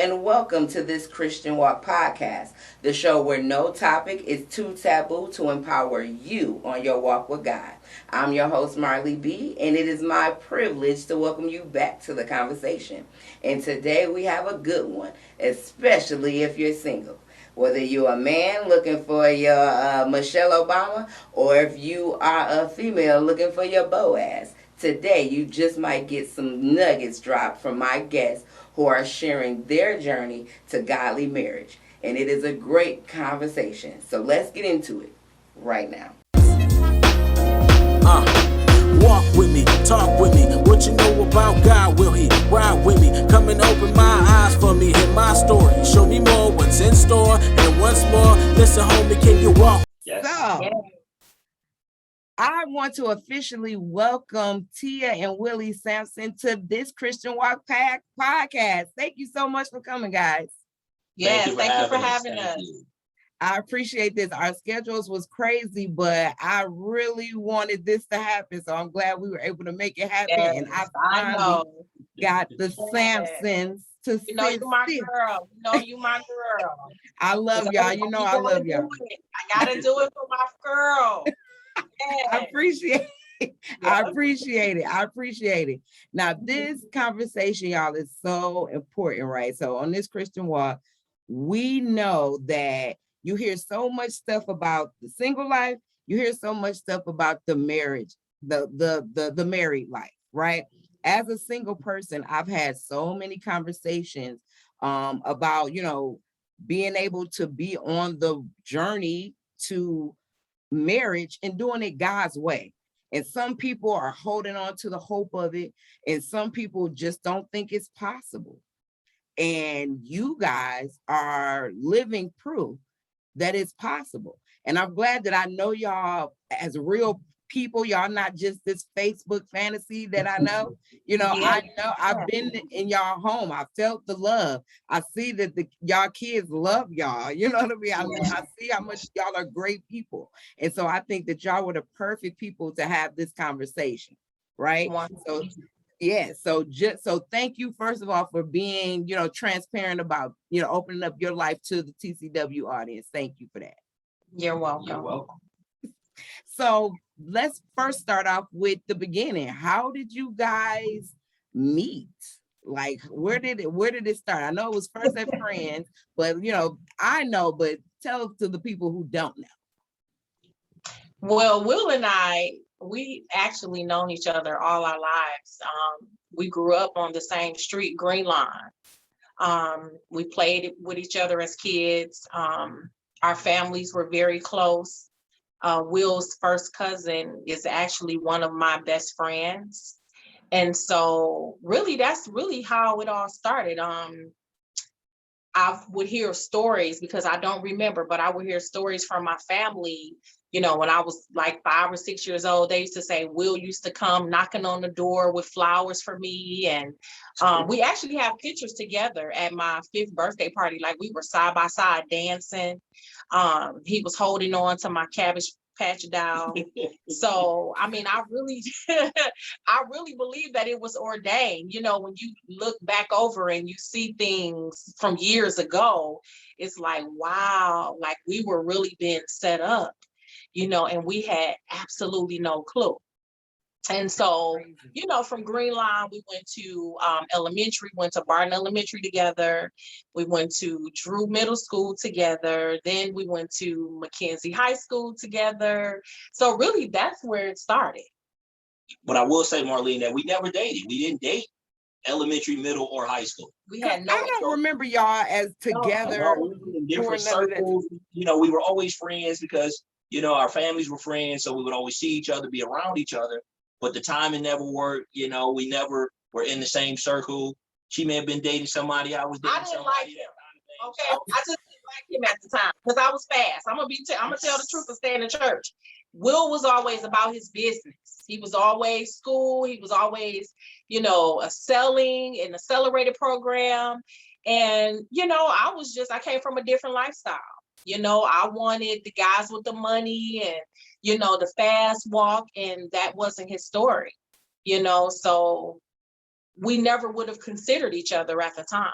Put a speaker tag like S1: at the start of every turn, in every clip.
S1: and welcome to this Christian Walk podcast, the show where no topic is too taboo to empower you on your walk with God. I'm your host, Marley B., and it is my privilege to welcome you back to the conversation. And today we have a good one, especially if you're single. Whether you're a man looking for your Michelle Obama, or if you are a female looking for your Boaz, today you just might get some nuggets dropped from my guests who are sharing their journey to godly marriage. And it is a great conversation. So let's get into it right now.
S2: Walk with me, talk with me. What you know about God, will he ride with me? Come and open my eyes for me, hear my story. Show me more what's in store. And once more, listen, homie, can you walk?
S1: Yes. So, I want to officially welcome Tia and Willie Sampson to this Christian Walk podcast. Thank you so much for coming, guys.
S3: Yes, thank you for having us.
S1: I appreciate this. Our schedules was crazy, but I really wanted this to happen. So I'm glad we were able to make it happen.
S3: Yes,
S1: and I finally got the Sampsons to
S3: You know you my girl. You know you my girl.
S1: I love y'all. You know I love y'all.
S3: I gotta do it for my girl. Yes.
S1: I appreciate it. I appreciate it. Now, this conversation, y'all, is so important, right? So on this Christian Walk, we know that you hear so much stuff about the single life. You hear so much stuff about the marriage, the married life, right? As a single person, I've had so many conversations about, being able to be on the journey to marriage and doing it God's way. And some people are holding on to the hope of it, and some people just don't think it's possible. And you guys are living proof that it's possible. And I'm glad that I know y'all as real people. Y'all not just this Facebook fantasy that I know. I know I've been in y'all home. I felt the love. I see that y'all kids love y'all. You know what I mean? I see how much y'all are great people. And so I think that y'all were the perfect people to have this conversation, right? So so thank you, first of all, for being, transparent about, opening up your life to the TCW audience. Thank you for that.
S3: You're welcome.
S1: You're welcome. So let's first start off with the beginning. How did you guys meet? Like, where did it start? I know it was first as friends, but I know, but tell to the people who don't know.
S3: Well, Will and I, we actually known each other all our lives. We grew up on the same street, Green Line. We played with each other as kids. Our families were very close. Will's first cousin is actually one of my best friends. And so really, that's really how it all started. I would hear stories, because I don't remember, but I would hear stories from my family. When I was like 5 or 6 years old, they used to say Will used to come knocking on the door with flowers for me. And we actually have pictures together at my 5th birthday party. Like, we were side by side dancing. He was holding on to my Cabbage Patch doll. So, I mean, I really believe that it was ordained. When you look back over and you see things from years ago, it's like, wow, like we were really being set up, and we had absolutely no clue. And so, from Green Line, we went to elementary, went to Barton Elementary together. We went to Drew Middle School together. Then we went to Mackenzie High School together. So really, that's where it started.
S4: But I will say, Marlene, that we never dated. We didn't date elementary, middle, or high school.
S3: We had
S1: I don't remember y'all as together.
S4: No, we were in different circles. We were always friends because, our families were friends. So we would always see each other, be around each other. But the timing never worked. We never were in the same circle. She may have been dating somebody. I was dating somebody.
S3: Like him. Okay, I just didn't like him at the time because I was fast. I'm gonna tell the truth and stay in the church. Will was always about his business. He was always school. He was always, a selling and accelerated program. And I came from a different lifestyle. I wanted the guys with the money and the fast walk, and that wasn't his story, so we never would have considered each other at the time.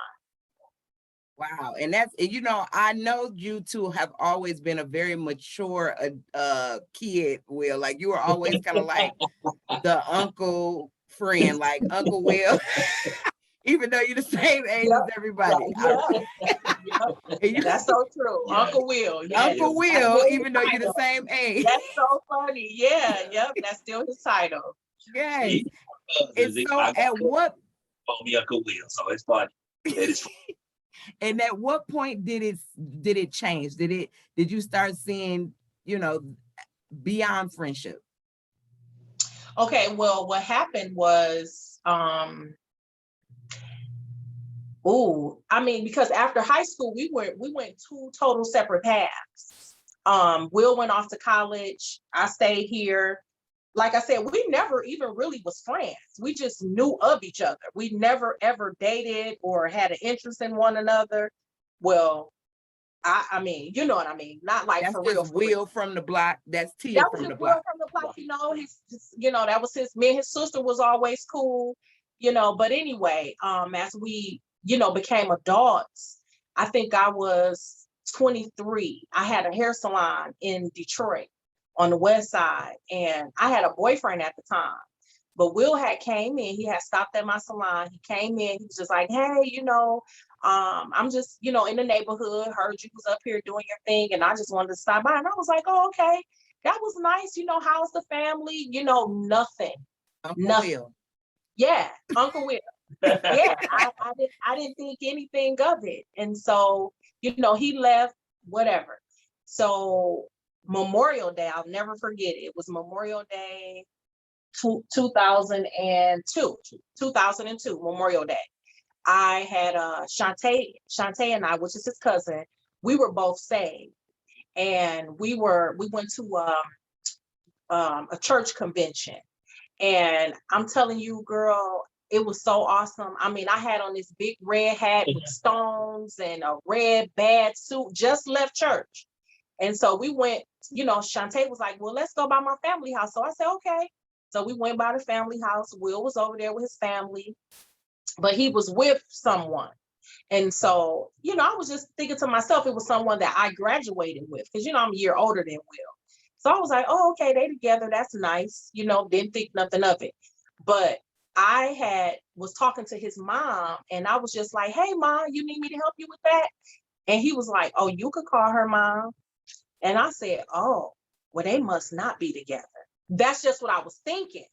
S1: Wow. And that's, I know you two have always been a very mature kid, Will. Like you were always kind of like the uncle friend, like Uncle Will, even though you're the same age as everybody.
S3: That's so true.
S4: Yeah.
S3: Uncle Will.
S1: Uncle Will, even though you're the same age.
S3: That's so funny. Yeah, yep. That's still his title.
S1: Yes. And so at what
S4: call me Uncle Will, so it's funny. It is funny.
S1: And at what point did it change? Did you start seeing, beyond friendship?
S3: Okay, well, what happened was, because after high school, we went two total separate paths. Will went off to college. I stayed here. Like I said, we never even really was friends. We just knew of each other. We never ever dated or had an interest in one another. Well, I mean, you know what I mean? Not like
S1: that's
S3: for
S1: just
S3: real.
S1: Will from the block. That's Tia
S3: That
S1: from
S3: was
S1: the
S3: Will
S1: block.
S3: from the block. That was me and his sister was always cool. But anyway, as we, became adults, I think I was 23. I had a hair salon in Detroit on the west side, and I had a boyfriend at the time. But Will had came in, he had stopped at my salon. He came in, he was just like, hey, I'm just, in the neighborhood, heard you was up here doing your thing, and I just wanted to stop by. And I was like, oh, okay, that was nice. How's the family? Nothing.
S1: Uncle
S3: Nothing.
S1: Will.
S3: Yeah, Uncle Will. Yeah, I didn't think anything of it. And so, he left, whatever. So Memorial Day, I'll never forget it. It was Memorial Day 2002, Memorial Day. I had Shantae and I, which is his cousin, we were both saved. And we went to a church convention. And I'm telling you, girl, it was so awesome. I mean, I had on this big red hat with stones and a red bad suit, just left church. And so we went, Shantae was like, well, let's go by my family house. So I said, okay. So we went by the family house. Will was over there with his family, but he was with someone. And so, I was just thinking to myself, it was someone that I graduated with, because, I'm a year older than Will. So I was like, oh, okay, they together. That's nice. Didn't think nothing of it. But I was talking to his mom, and I was just like, hey, Mom, you need me to help you with that? And he was like, oh, you could call her, Mom. And I said, oh, well, they must not be together. That's just what I was thinking.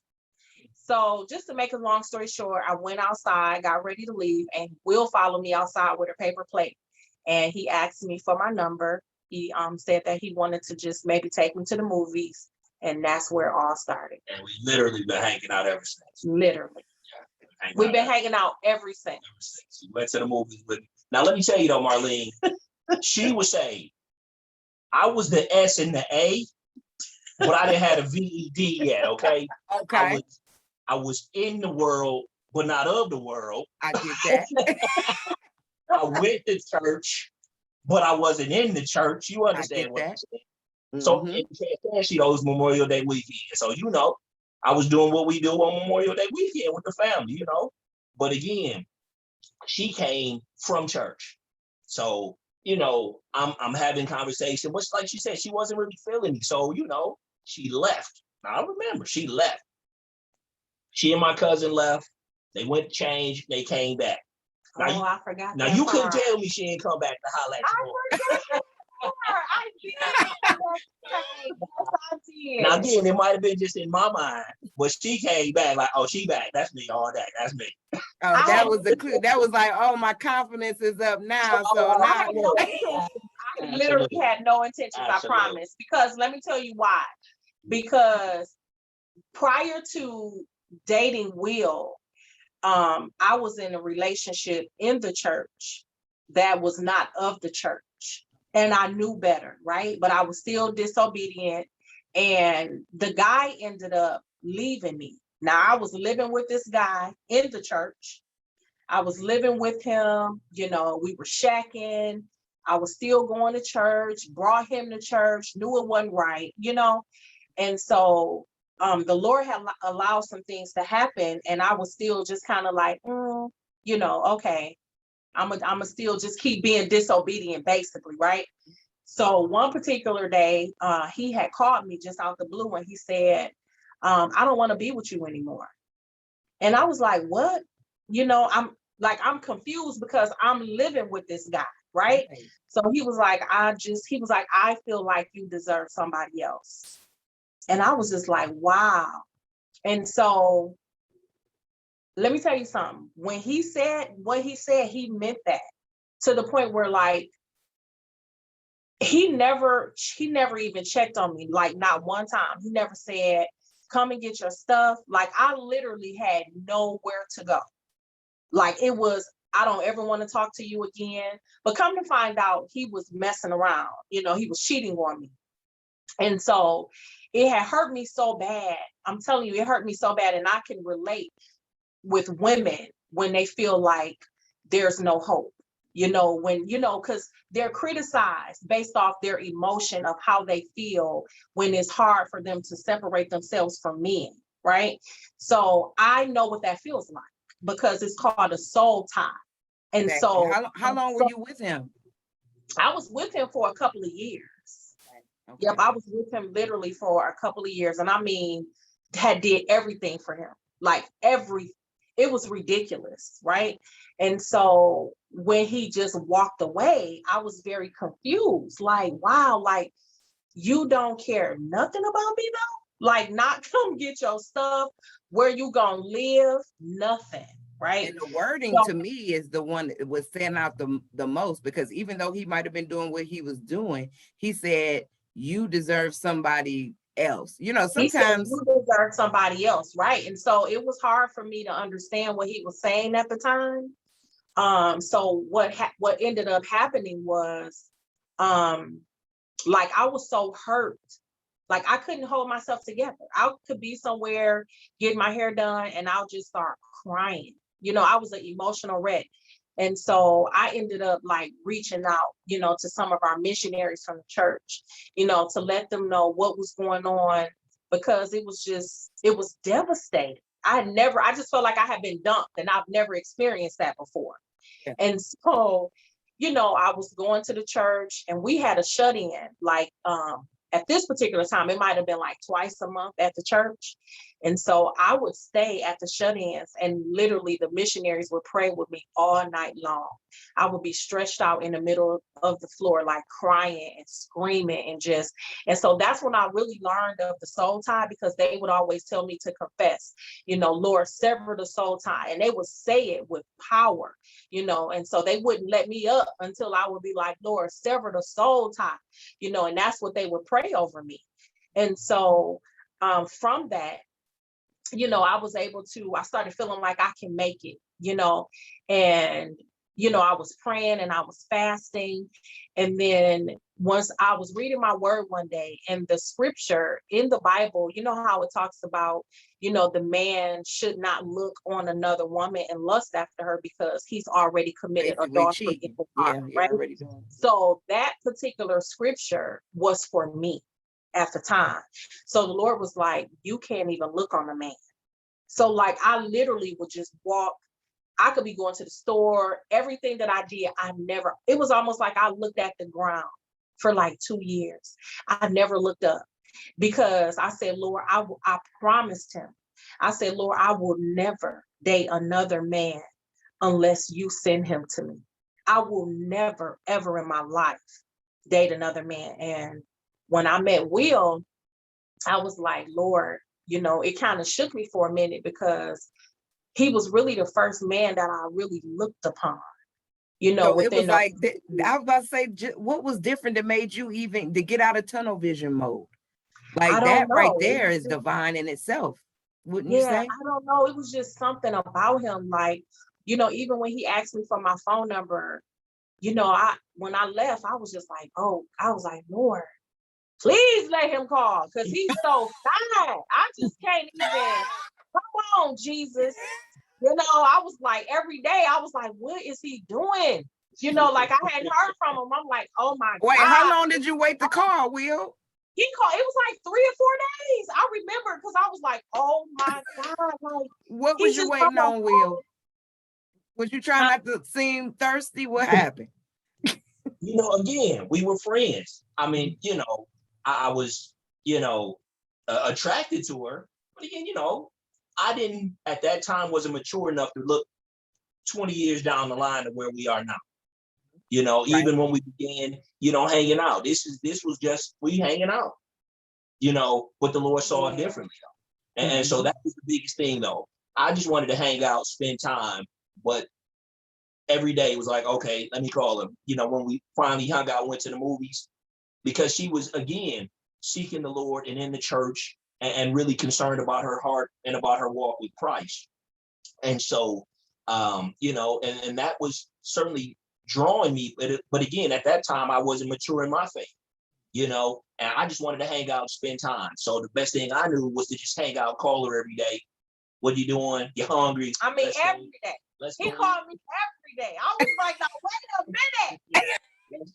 S3: So just to make a long story short, I went outside, got ready to leave, and Will followed me outside with a paper plate. And he asked me for my number. He said that he wanted to just maybe take me to the movies. And that's where it all started.
S4: And we literally been hanging out ever since.
S3: Literally. Yeah, we've been hanging out ever since.
S4: We went to the movies with. Now, let me tell you though, Marlene, she was saying, I was the S and the A, but I didn't have a VED yet, okay?
S1: Okay.
S4: I was in the world, but not of the world.
S1: I get that.
S4: I went to church, but I wasn't in the church. You understand what I'm saying? So it was Memorial Day weekend. So, I was doing what we do on Memorial Day weekend with the family, But again, she came from church. So, I'm having conversation, which like she said, she wasn't really feeling me. So, she left. Now I remember she left. She and my cousin left. They went to change. They came back. Now,
S3: I forgot.
S4: Now you couldn't tell me she didn't come back to holler at you.
S3: I did.
S4: Now again, it might have been just in my mind, but she came back like, oh, she back. That's me all day. That's me.
S1: Oh, that was the clue. That was like, oh, my confidence is up now. So now
S3: I literally had no intentions, I promise. Because let me tell you why. Because prior to dating Will, I was in a relationship in the church that was not of the church. And I knew better, right? But I was still disobedient. And the guy ended up leaving me. Now, I was living with this guy in the church. I was living with him. We were shacking. I was still going to church, brought him to church, knew it wasn't right, And so the Lord had allowed some things to happen. And I was still just kind of like, okay. I'ma still just keep being disobedient, basically, right? So one particular day, he had called me just out the blue and he said, I don't want to be with you anymore. And I was like, what? I'm confused because I'm living with this guy, right?
S1: Right.
S3: So he was like, I feel like you deserve somebody else. And I was just like, wow. And so let me tell you something. When he said what he said, he meant that, to the point where, like, he never even checked on me, like not one time. He never said, come and get your stuff. Like, I literally had nowhere to go. Like, it was, I don't ever want to talk to you again. But come to find out, he was messing around. He was cheating on me. And so it had hurt me so bad. I'm telling you, it hurt me so bad. And I can relate with women when they feel like there's no hope. Because they're criticized based off their emotion of how they feel when it's hard for them to separate themselves from men, right? So I know what that feels like, because it's called a soul tie. And
S1: Exactly.
S3: so
S1: How long were you with him?
S3: I was with him for a couple of years.
S1: Okay.
S3: Yep, I was with him literally for a couple of years. And I mean, had did everything for him, like it was ridiculous, right? And so when he just walked away, I was very confused. Like, wow, like, you don't care nothing about me though? Like, not come get your stuff, where you gonna live, nothing, right?
S1: And the wording to me is the one that was standing out the most, because even though he might have been doing what he was doing, he said, you deserve somebody else. Sometimes
S3: you deserve somebody else, right? And so it was hard for me to understand what he was saying at the time. So what ended up happening was, like, I was so hurt, like I couldn't hold myself together. I could be somewhere getting my hair done and I'll just start crying. I was an emotional wreck. And so I ended up like reaching out, to some of our missionaries from the church, to let them know what was going on, because it was devastating. I just felt like I had been dumped, and I've never experienced that before.
S1: Yeah.
S3: And so, I was going to the church and we had a shut-in, like, at this particular time, it might have been like twice a month at the church. And so I would stay at the shut-ins, and literally the missionaries would pray with me all night long. I would be stretched out in the middle of the floor, like crying and screaming and so that's when I really learned of the soul tie, because they would always tell me to confess, Lord, sever the soul tie. And they would say it with power, and so they wouldn't let me up until I would be like, Lord, sever the soul tie, and that's what they would pray over me. And so from that, I started feeling like I can make it, and, I was praying and I was fasting. And then once I was reading my word one day, and the scripture in the Bible, how it talks about, the man should not look on another woman and lust after her, because he's already committed adultery in his heart, right? So that particular scripture was for me at the time. So the Lord was like, you can't even look on a man. So like, I literally would just walk. I could be going to the store, everything that I did, it was almost like I looked at the ground for like 2 years. I never looked up, because I said, Lord, I promised him. I said, Lord, I will never date another man unless you send him to me. I will never, ever in my life date another man. And when I met Will, I was like, Lord, it kind of shook me for a minute, because he was really the first man that I really looked upon,
S1: So it was like, I was about to say, what was different that made you even to get out of tunnel vision mode? Like, that right there is divine in itself, wouldn't you say?
S3: I don't know. It was just something about him. Like, even when he asked me for my phone number, when I left, I was just like, Lord, please let him call, because he's so fine. I just can't even, come on, Jesus. I was like, every day, I was like, what is he doing? Like, I hadn't heard from him. I'm like, oh my God.
S1: Wait, how long did you wait to call, Will?
S3: He called, it was like 3 or 4 days. I remember, because I was like, oh my God. Like,
S1: what was you waiting on, Will? Was you trying not to seem thirsty? What happened?
S4: Again, we were friends. I mean, I was, attracted to her. But again, I didn't at that time wasn't mature enough to look 20 years down the line to where we are now. Even when we began, hanging out, this was just we hanging out, but the Lord saw it differently. And so that was the biggest thing though. I just wanted to hang out, spend time, but every day was like, okay, let me call him. When we finally hung out, went to the movies, because she was again seeking the Lord and in the church and really concerned about her heart and about her walk with Christ. And so, and that was certainly drawing me. But again, at that time, I wasn't mature in my faith, and I just wanted to hang out and spend time. So the best thing I knew was to just hang out, call her every day. What are you doing? You hungry?
S3: I mean, every day. He called me every day. I was like, now, wait a minute.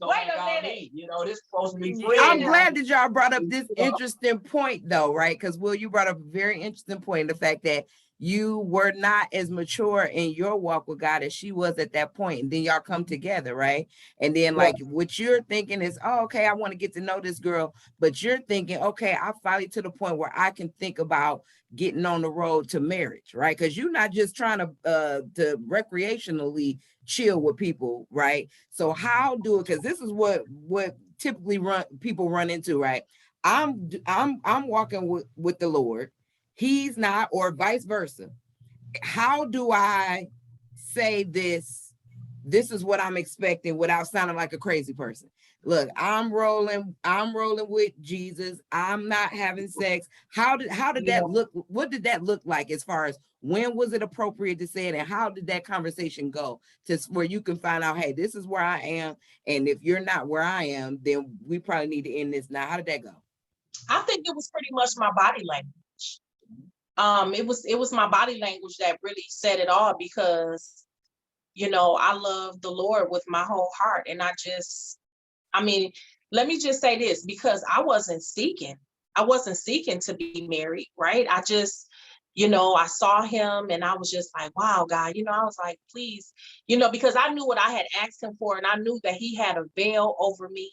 S3: Wait a minute.
S4: This supposed to be free.
S1: I'm glad that y'all brought up this interesting point though, right? Because Will, you brought up a very interesting point, the fact that you were not as mature in your walk with God as she was at that point. And then y'all come together, right? And then like what you're thinking is, oh, okay, I want to get to know this girl. But you're thinking, okay, I finally to the point where I can think about getting on the road to marriage, right? Because you're not just trying to recreationally chill with people, right? So how do it? Because this is what typically people run into, right? I'm walking with the Lord. He's not, or vice versa. How do I say this? This is what I'm expecting without sounding like a crazy person. Look, I'm rolling with Jesus. I'm not having sex. How did that look? What did that look like as far as when was it appropriate to say it? And how did that conversation go to where you can find out, hey, this is where I am. And if you're not where I am, then we probably need to end this now. How did that go?
S3: I think it was pretty much my body language. It was my body language that really said it all, because, I love the Lord with my whole heart. And let me just say this, because I wasn't seeking to be married, right? I just, I saw him and I was just like, wow, God, I was like, please, because I knew what I had asked him for, and I knew that he had a veil over me,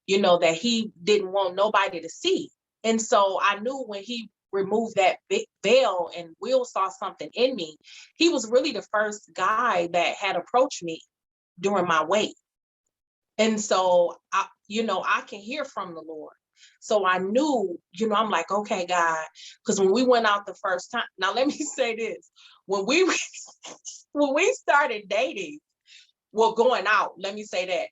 S3: that he didn't want nobody to see. And so I knew when he removed that big veil and Will saw something in me, he was really the first guy that had approached me during my wait. And so I can hear from the Lord. So I knew, I'm like, okay, God, because when we went out the first time, now let me say this, when we started dating, going out, let me say that,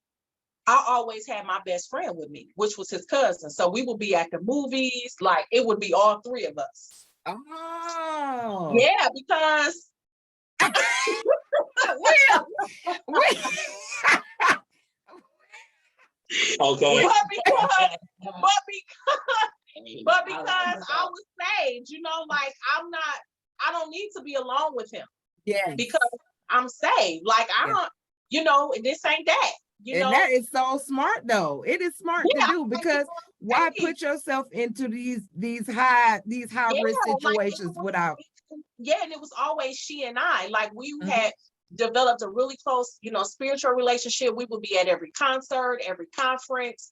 S3: I always had my best friend with me, which was his cousin. So we would be at the movies, like it would be all three of us.
S1: Oh.
S3: Yeah, because
S4: Okay.
S3: But because I was saved, like I don't need to be alone with him.
S1: Yeah.
S3: Because I'm saved. Like I don't, this ain't that.
S1: And that is so smart though. It is smart to do, because why put yourself into these high risk situations without.
S3: Yeah, and it was always she and I. Like we had developed a really close, spiritual relationship. We would be at every concert, every conference,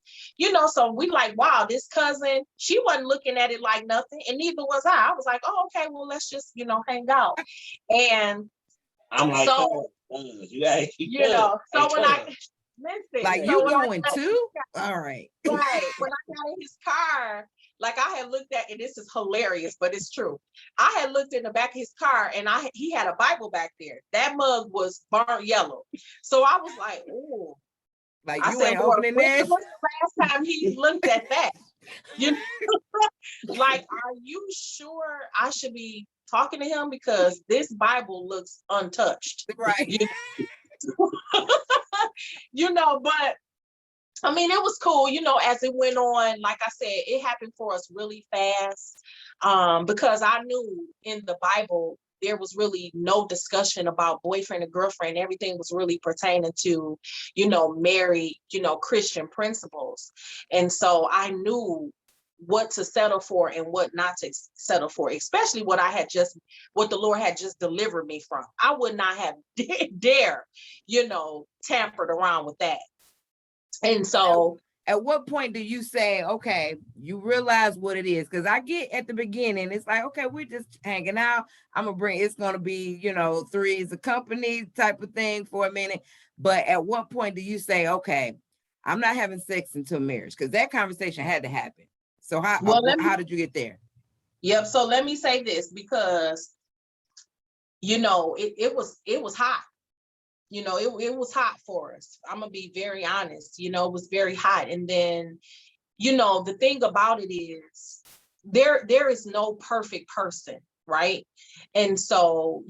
S3: so we like, wow, this cousin, she wasn't looking at it like nothing, and neither was I. I was like, oh, okay, well, let's just, hang out. And
S4: I'm like,
S3: so, so when I listen,
S1: like, you going too? All right.
S3: Right. When I got in his car, like I had looked at, and this is hilarious, but it's true. I had looked in the back of his car, and he had a Bible back there. That mug was burnt yellow. So I was like, oh.
S1: Like, you ain't opening this?
S3: When's the last time he looked at that? Like, are you sure I should be talking to him? Because this Bible looks untouched.
S1: Right.
S3: But I mean, it was cool, as it went on. Like I said, it happened for us really fast, because I knew in the Bible, there was really no discussion about boyfriend and girlfriend. Everything was really pertaining to, married, Christian principles. And so I knew what to settle for and what not to settle for, especially what the Lord had just delivered me from. I would not have dare, tampered around with that. And so
S1: at what point do you say, okay, you realize what it is? Because I get at the beginning, it's like, okay, we're just hanging out. It's going to be, three's a company type of thing for a minute. But at what point do you say, okay, I'm not having sex until marriage? Because that conversation had to happen. So how did you get there?
S3: Yep. So let me say this, because, it was hot. It was hot for us. I'm gonna be very honest. It was very hot. And then, the thing about it is there is no perfect person, right? And so,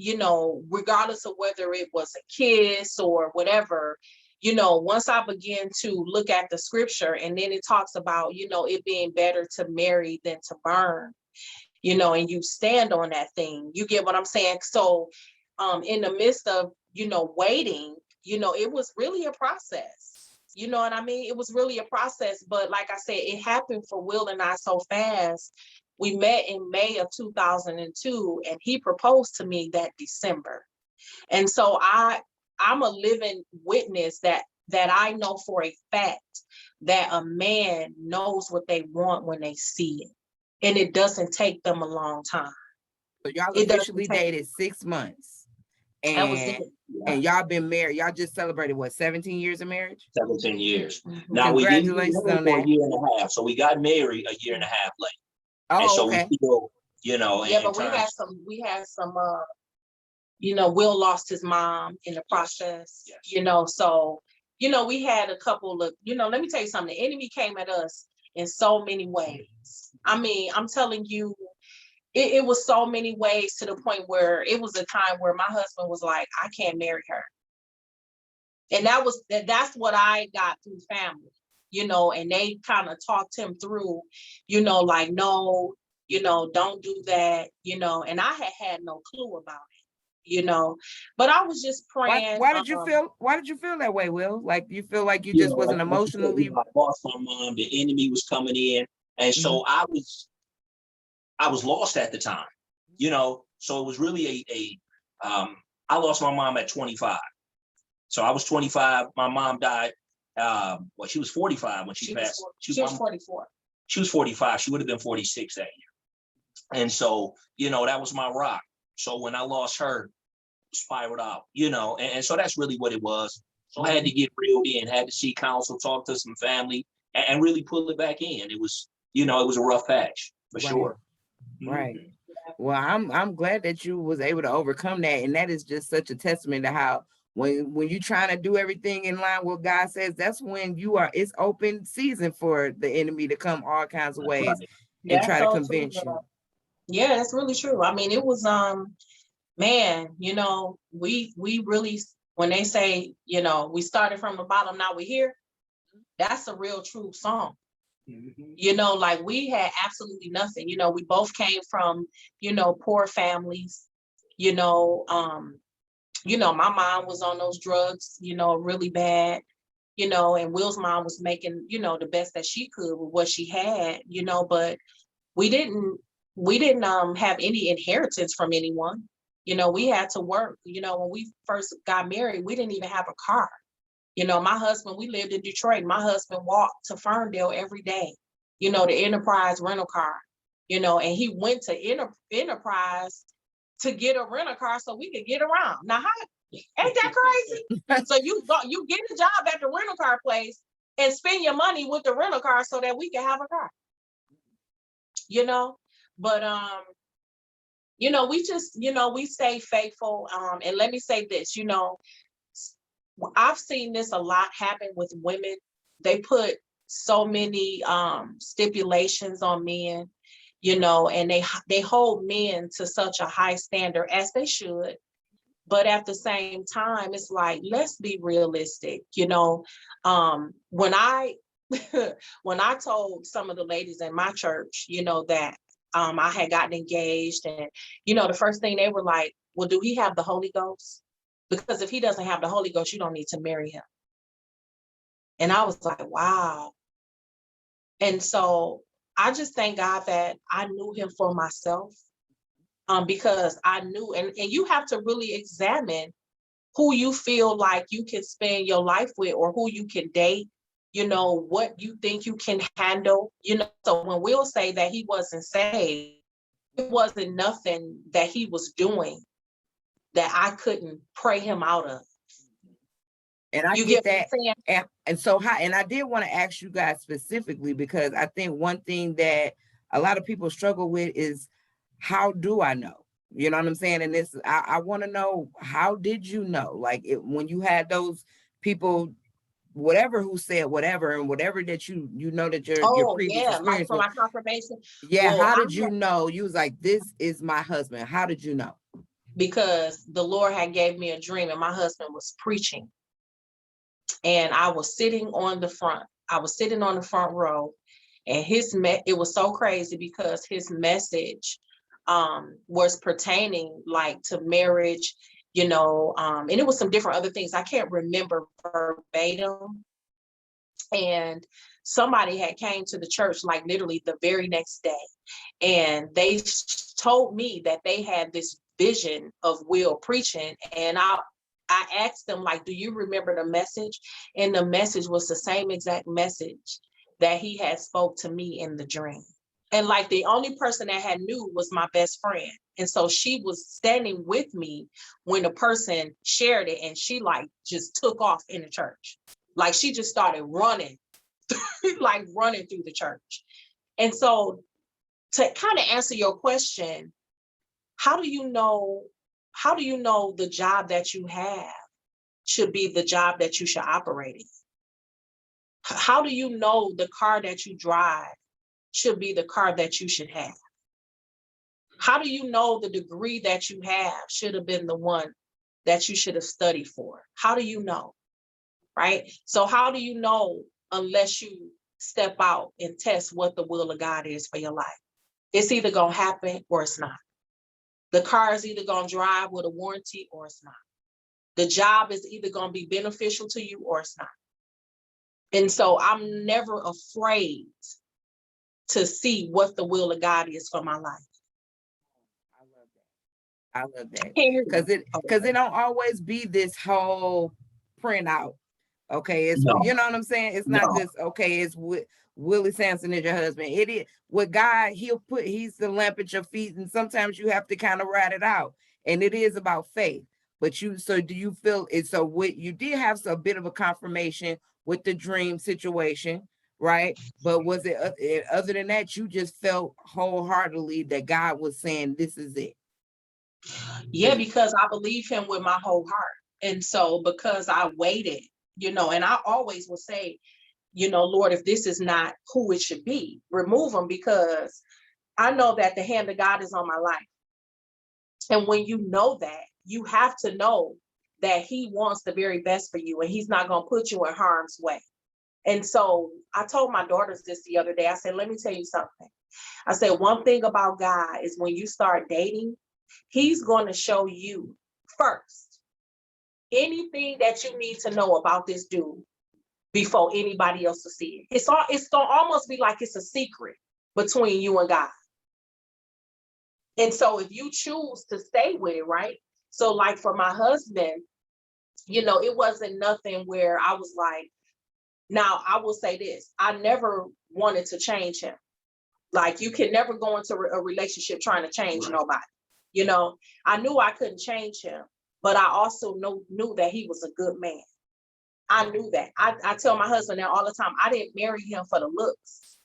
S3: regardless of whether it was a kiss or whatever, once I began to look at the scripture, and then it talks about, it being better to marry than to burn, and you stand on that thing. You get what I'm saying? So, in the midst of, waiting, it was really a process. You know what I mean? It was really a process. But like I said, it happened for Will and I so fast. We met in May of 2002, and he proposed to me that December. And so I'm a living witness that I know for a fact that a man knows what they want when they see it. And it doesn't take them a long time.
S1: So y'all officially dated 6 months. And y'all been married. Y'all just celebrated 17 years of marriage?
S4: 17 years.
S3: Mm-hmm.
S4: Now we didn't get
S1: Congratulations
S4: married
S1: on
S4: for
S1: that.
S4: a year and a half. So we got married a year and a half later.
S1: Oh,
S4: and so
S1: okay.
S4: we still,
S3: but we had some Will lost his mom in the process.
S4: Yes.
S3: So we had a couple of, let me tell you something. The enemy came at us in so many ways. I mean, I'm telling you, it was so many ways, to the point where it was a time where my husband was like, I can't marry her. And that's what I got through family, and they kind of talked him through, like, no, don't do that, and I had no clue about it, but I was just praying.
S1: Why did you feel that way, Will? Like, you feel like you just wasn't emotionally.
S4: I lost my mom, the enemy was coming in. And so I was lost at the time, so it was really I lost my mom at 25. So I was 25. My mom died. She was 45 when she passed.
S3: She was 44.
S4: She was 45. She would have been 46 that year. And so, that was my rock. So when I lost her, spiraled out, and so that's really what it was. So I had to get reeled in, had to seek counsel, talk to some family, and really pull it back in. It was, it was a rough patch for sure.
S1: Right. Well, I'm glad that you was able to overcome that. And that is just such a testament to how when you're trying to do everything in line with what God says, that's when it's open season for the enemy to come all kinds of ways and try to convince you.
S3: Yeah, that's really true. I mean, it was man, we really, when they say, we started from the bottom, now we're here, that's a real true song. Like, we had absolutely nothing. We both came from, poor families. My mom was on those drugs, really bad, and Will's mom was making, the best that she could with what she had, but we didn't have any inheritance from anyone. We had to work. When we first got married, we didn't even have a car. My husband, we lived in Detroit. My husband walked to Ferndale every day, the Enterprise rental car, and he went to Enterprise to get a rental car so we could get around. Now, ain't that crazy? So you get a job at the rental car place and spend your money with the rental car so that we can have a car, but, we just, we stay faithful. And let me say this, I've seen this a lot happen with women. They put so many stipulations on men, and they hold men to such a high standard, as they should. But at the same time, it's like, let's be realistic. When I when I told some of the ladies in my church, that I had gotten engaged, and the first thing they were like, well, do he have the Holy Ghost? Because if he doesn't have the Holy Ghost, you don't need to marry him. And I was like, wow. And so I just thank God that I knew him for myself, because I knew, and you have to really examine who you feel like you can spend your life with, or who you can date, what you think you can handle, So when Will say that he wasn't saved, it wasn't nothing that he was doing that I couldn't pray him out of.
S1: And I
S3: You
S1: get
S3: get what I'm
S1: that.
S3: saying?
S1: And so and I did want to ask you guys specifically, because I think one thing that a lot of people struggle with is, how do I know? You know what I'm saying? And this, I want to know, how did you know? Like, when you had those people, whatever, who said whatever, and whatever that you know that your
S3: Oh
S1: previous
S3: yeah, like
S1: experience
S3: for
S1: was,
S3: my confirmation.
S1: yeah,
S3: Well,
S1: how did you know? You was like, this is my husband. How did you know?
S3: because the Lord had gave me a dream, and my husband was preaching, and I was sitting on the front. I was sitting on the front row, and it was so crazy because his message was pertaining like to marriage, and it was some different other things. I can't remember verbatim. And somebody had came to the church like literally the very next day, and they told me that they had this vision of Will preaching, and I asked them, like, do you remember the message? And the message was the same exact message that he had spoke to me in the dream. And like the only person that had knew was my best friend. And so she was standing with me when the person shared it, and she like just took off in the church. Like she just started running, like running through the church. And so to kind of answer your question, how do you know the job that you have should be the job that you should operate in? How do you know the car that you drive should be the car that you should have? How do you know the degree that you have should have been the one that you should have studied for? How do you know? Right? So how do you know unless you step out and test what the will of God is for your life? It's either going to happen or it's not. The car is either going to drive with a warranty or it's not. The job is either going to be beneficial to you or it's not. And so I'm never afraid to see what the will of God is for my life.
S1: I love that. Because it don't always be this whole printout. Okay, it's
S4: No.
S1: You know what I'm saying? It's
S4: No.
S1: not just, okay, it's Willie Sampson is your husband. It is with God, he's the lamp at your feet, and sometimes you have to kind of ride it out. And it is about faith. But do you feel it? So what you did have a bit of a confirmation with the dream situation, right? But was it other than that, you just felt wholeheartedly that God was saying, this is it?
S3: Yeah, because I believe him with my whole heart. And so because I waited, and I always will say, Lord, if this is not who it should be, remove them, because I know that the hand of God is on my life. And when you know that, you have to know that he wants the very best for you, and he's not going to put you in harm's way. And so I told my daughters this the other day. I said, let me tell you something. I said, one thing about God is when you start dating, he's going to show you first anything that you need to know about this dude before anybody else will see it. It's going to almost be like it's a secret between you and God. And so if you choose to stay with it, right? So like for my husband, it wasn't nothing where I was like, now I will say this, I never wanted to change him. Like you can never go into a relationship trying to change nobody. I knew I couldn't change him, but I also knew that he was a good man. I knew that. I tell my husband that all the time. I didn't marry him for the looks,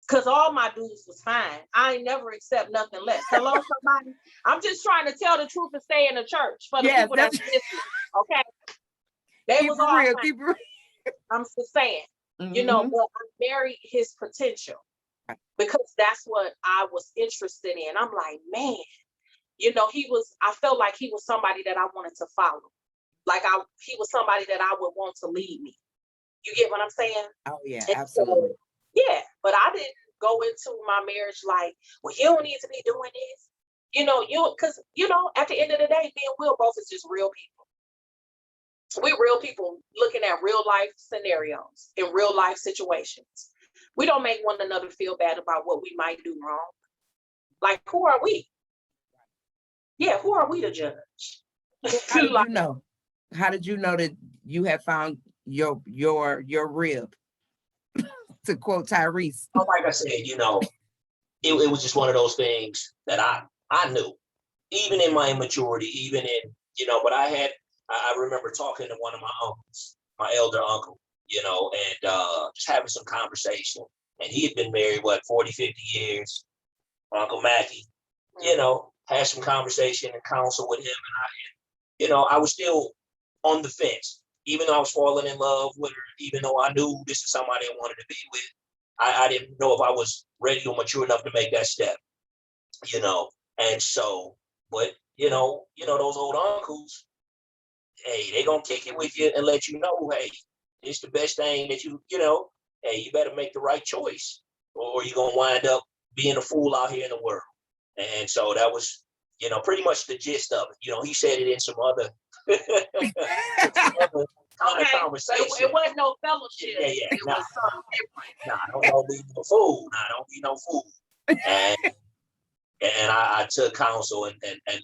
S3: because all my dudes was fine. I ain't never accept nothing less. Hello, somebody. I'm just trying to tell the truth and stay in the church for the people that's listening. Okay. They
S1: keep
S3: was
S1: it
S3: all
S1: real,
S3: fine.
S1: keep it real.
S3: I'm just saying, but I married his potential because that's what I was interested in. I'm like, man, I felt like he was somebody that I wanted to follow. Like he was somebody that I would want to lead me. You get what I'm saying?
S1: Oh yeah,
S3: and
S1: absolutely.
S3: So, yeah, but I didn't go into my marriage like, well, you don't need to be doing this. Because, at the end of the day, me and Will both is just real people. We real people looking at real life scenarios in real life situations. We don't make one another feel bad about what we might do wrong. Like, who are we? Yeah, who are we to judge?
S1: How did you know? How did you know that you had found your rib? To quote Tyrese.
S4: Well, like I said, you know, it was just one of those things that I knew, even in my immaturity, even in, you know, but I remember talking to one of my uncles, my elder uncle, you know, and just having some conversation. And he had been married, 40, 50 years, Uncle Mackie, you know, had some conversation and counsel with him. And I was still on the fence, even though I was falling in love with her, even though I knew this is somebody I wanted to be with. I didn't know if I was ready or mature enough to make that step, you know. And so, but those old uncles, hey, they gonna kick it with you and let you know, hey, it's the best thing that hey, you better make the right choice, or you're gonna wind up being a fool out here in the world. And so that was, pretty much the gist of it. He said it in some other, conversation.
S3: It wasn't no fellowship.
S4: Yeah.
S3: It was something different.
S4: Don't be no fool. Don't be no fool. And I took counsel and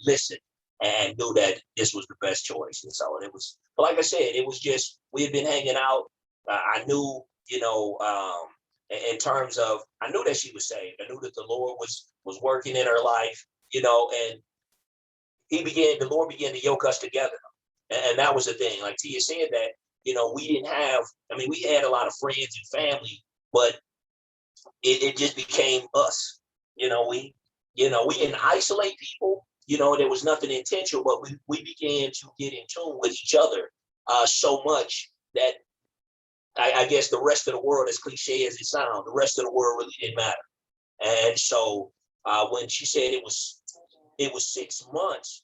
S4: listened and knew that this was the best choice. And so it was, but like I said, it was just, we had been hanging out. I knew, in terms of, I knew that she was saved. I knew that the Lord was working in her life, and the Lord began to yoke us together. And that was the thing. Like Tia said, that, we didn't have, we had a lot of friends and family, but it just became us. We didn't isolate people. There was nothing intentional, but we began to get in tune with each other so much that I guess the rest of the world, as cliche as it sounds, the rest of the world really didn't matter. And so when she said it was 6 months,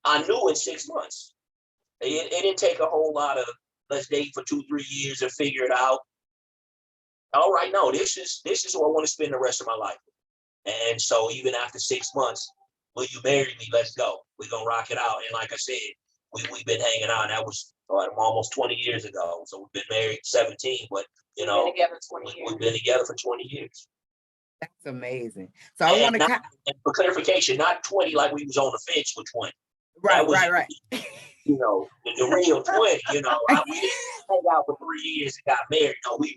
S4: I knew in 6 months. It didn't take a whole lot of let's date for 2-3 years and figure it out. All right, no, this is who I want to spend the rest of my life with. And so even after 6 months, will you marry me? Let's go. We're gonna rock it out. And like I said, we've been hanging out. And that was almost 20 years ago. So we've been married 17, but
S3: we've been together 20 years.
S4: We've been together for 20 years.
S1: That's amazing. So I want to,
S4: for clarification, not 20 like we was on the fence with 20.
S1: Right.
S4: The real 20. We hung out for 3 years and got married. No, we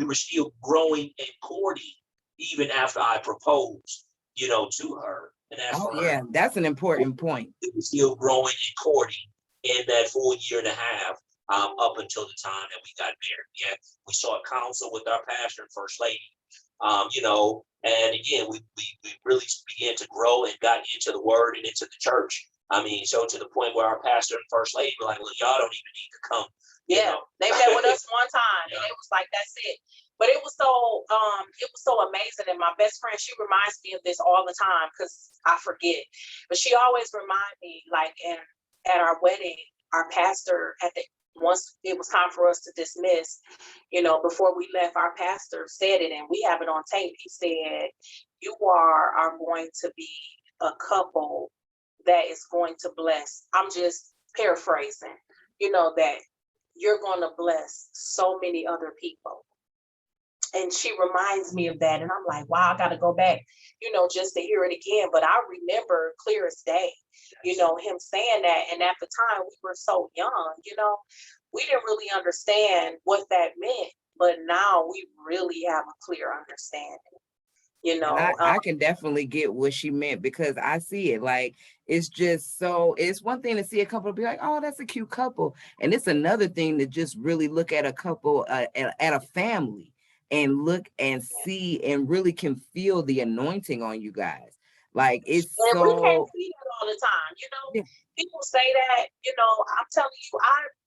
S4: were still growing and courting even after I proposed, to her. And
S1: that's an important point.
S4: We were still growing and courting in that full year and a half up until the time that we got married. Yeah, we sought counsel with our pastor and first lady. And again, we really began to grow and got into the word and into the church. So to the point where our pastor and first lady were like, well, y'all don't even need to come.
S3: They met with us one time and it was like, that's it. But it was so amazing. And my best friend, she reminds me of this all the time because I forget. But she always reminds me, like at our wedding, our pastor once it was time for us to dismiss, before we left, our pastor said it, and we have it on tape. He said, you are going to be a couple that is going to bless. I'm just paraphrasing, that you're going to bless so many other people. And she reminds me of that. And I'm like, wow, I got to go back, just to hear it again. But I remember clear as day, him saying that. And at the time we were so young, we didn't really understand what that meant. But now we really have a clear understanding.
S1: I can definitely get what she meant, because I see it. Like, it's just it's one thing to see a couple be like, oh, that's a cute couple. And it's another thing to just really look at a couple, at a family, and look and see and really can feel the anointing on you guys. Like, it's
S3: and we can't see it all the time.
S1: Yeah.
S3: People say that, I'm telling you,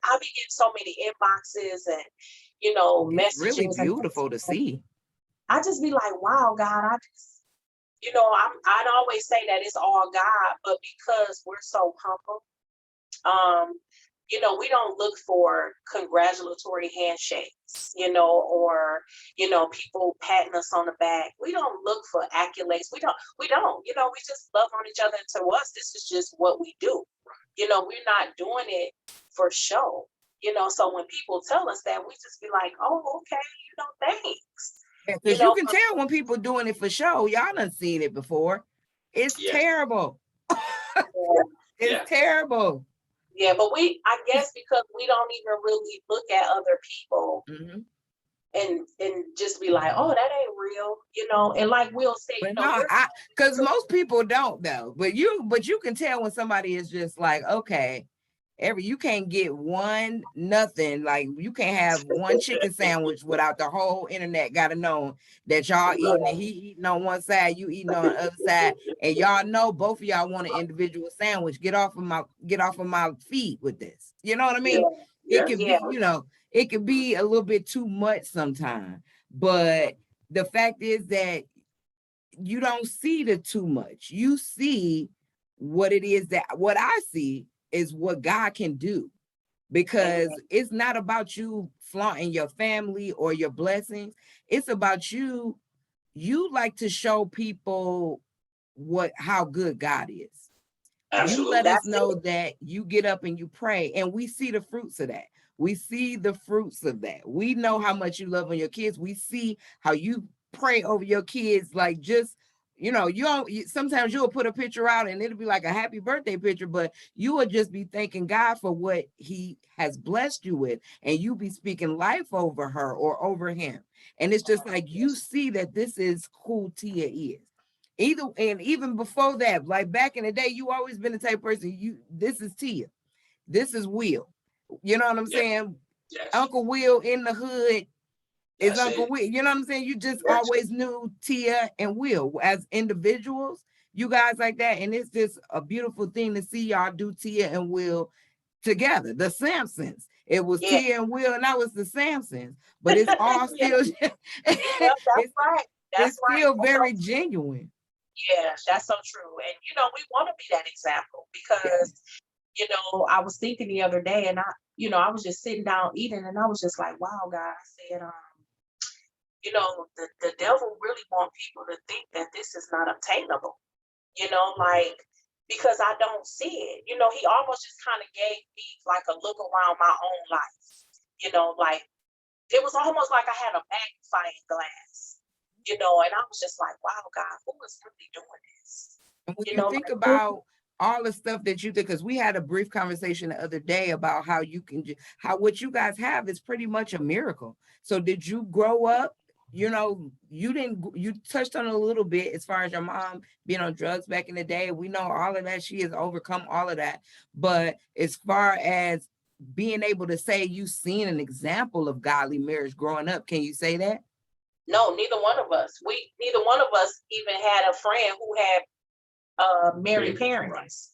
S3: I be getting so many inboxes and, messages.
S1: It's really beautiful to see.
S3: I just be like, wow, God, I'd always say that it's all God, but because we're so humble, we don't look for congratulatory handshakes, or, people patting us on the back. We don't look for accolades. We don't, we just love on each other. And to us, this is just what we do. We're not doing it for show. So when people tell us that, we just be like, oh, okay, thanks.
S1: Because you can tell when people doing it for show. Y'all done seen it before. It's terrible. It's terrible.
S3: Yeah, but I guess because we don't even really look at other people and just be like, oh, that ain't real, and like Will say,
S1: but no, because most people don't though. But you can tell when somebody is just like, okay, you can't get nothing. Like you can't have one chicken sandwich without the whole internet gotta know that y'all eating and he eating on one side, you eating on the other side, and y'all know both of y'all want an individual sandwich. Get off of my feet with this. You know what I mean? It could be, it could be a little bit too much sometimes. But the fact is that you don't see the too much. You see what it is what I see is what God can do, because it's not about you flaunting your family or your blessings. It's about you like to show people how good God is. Absolutely. You let us know that you get up and you pray, and we see the fruits of that. We see the fruits of that. We know how much you love on your kids. We see how you pray over your kids, like just sometimes you'll put a picture out and it'll be like a happy birthday picture, but you will just be thanking God for what he has blessed you with, and you be speaking life over her or over him. And it's just like, you see that this is who Tia is. Even before that, like back in the day, you always been the type of person, this is Tia, this is Will. You know what I'm saying? Yes. Uncle Will in the hood is Uncle Will. You know what I'm saying? You just always knew Tia and Will as individuals, you guys like that. And it's just a beautiful thing to see y'all do Tia and Will together. The Sampsons. It was Tia and Will, and that was the Sampsons. But it's all still
S3: that's right.
S1: It's still very genuine.
S3: Yeah, that's so true. And we want to be that example, because I was thinking the other day, and I was just sitting down eating, and I was just like, wow, God, I said, the devil really want people to think that this is not obtainable, because I don't see it. He almost just kind of gave me like a look around my own life, like it was almost like I had a magnifying glass, and I was just like, wow, God, who is really doing this?
S1: And when you think about all the stuff that you did, because we had a brief conversation the other day about how what you guys have is pretty much a miracle. So did you grow up, you touched on it a little bit as far as your mom being on drugs back in the day. We know all of that. She has overcome all of that. But as far as being able to say you've seen an example of godly marriage growing up, can you say that?
S3: No, neither one of us. Neither one of us even had a friend who had married parents.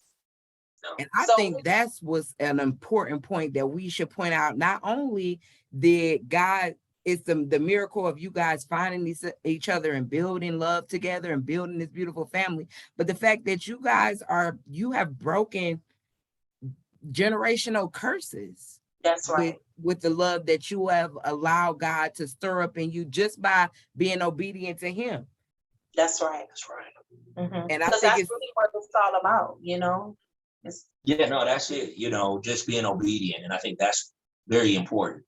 S1: And I think that was an important point that we should point out. Not only did God, it's the miracle of you guys finding each other and building love together and building this beautiful family, but the fact that you guys you have broken generational curses.
S3: That's right.
S1: With the love that you have allowed God to stir up in you just by being obedient to him.
S3: That's right.
S4: That's right.
S1: Mm-hmm. And I think
S3: that's really what it's all about,
S4: that's it, just being obedient. And I think that's very important.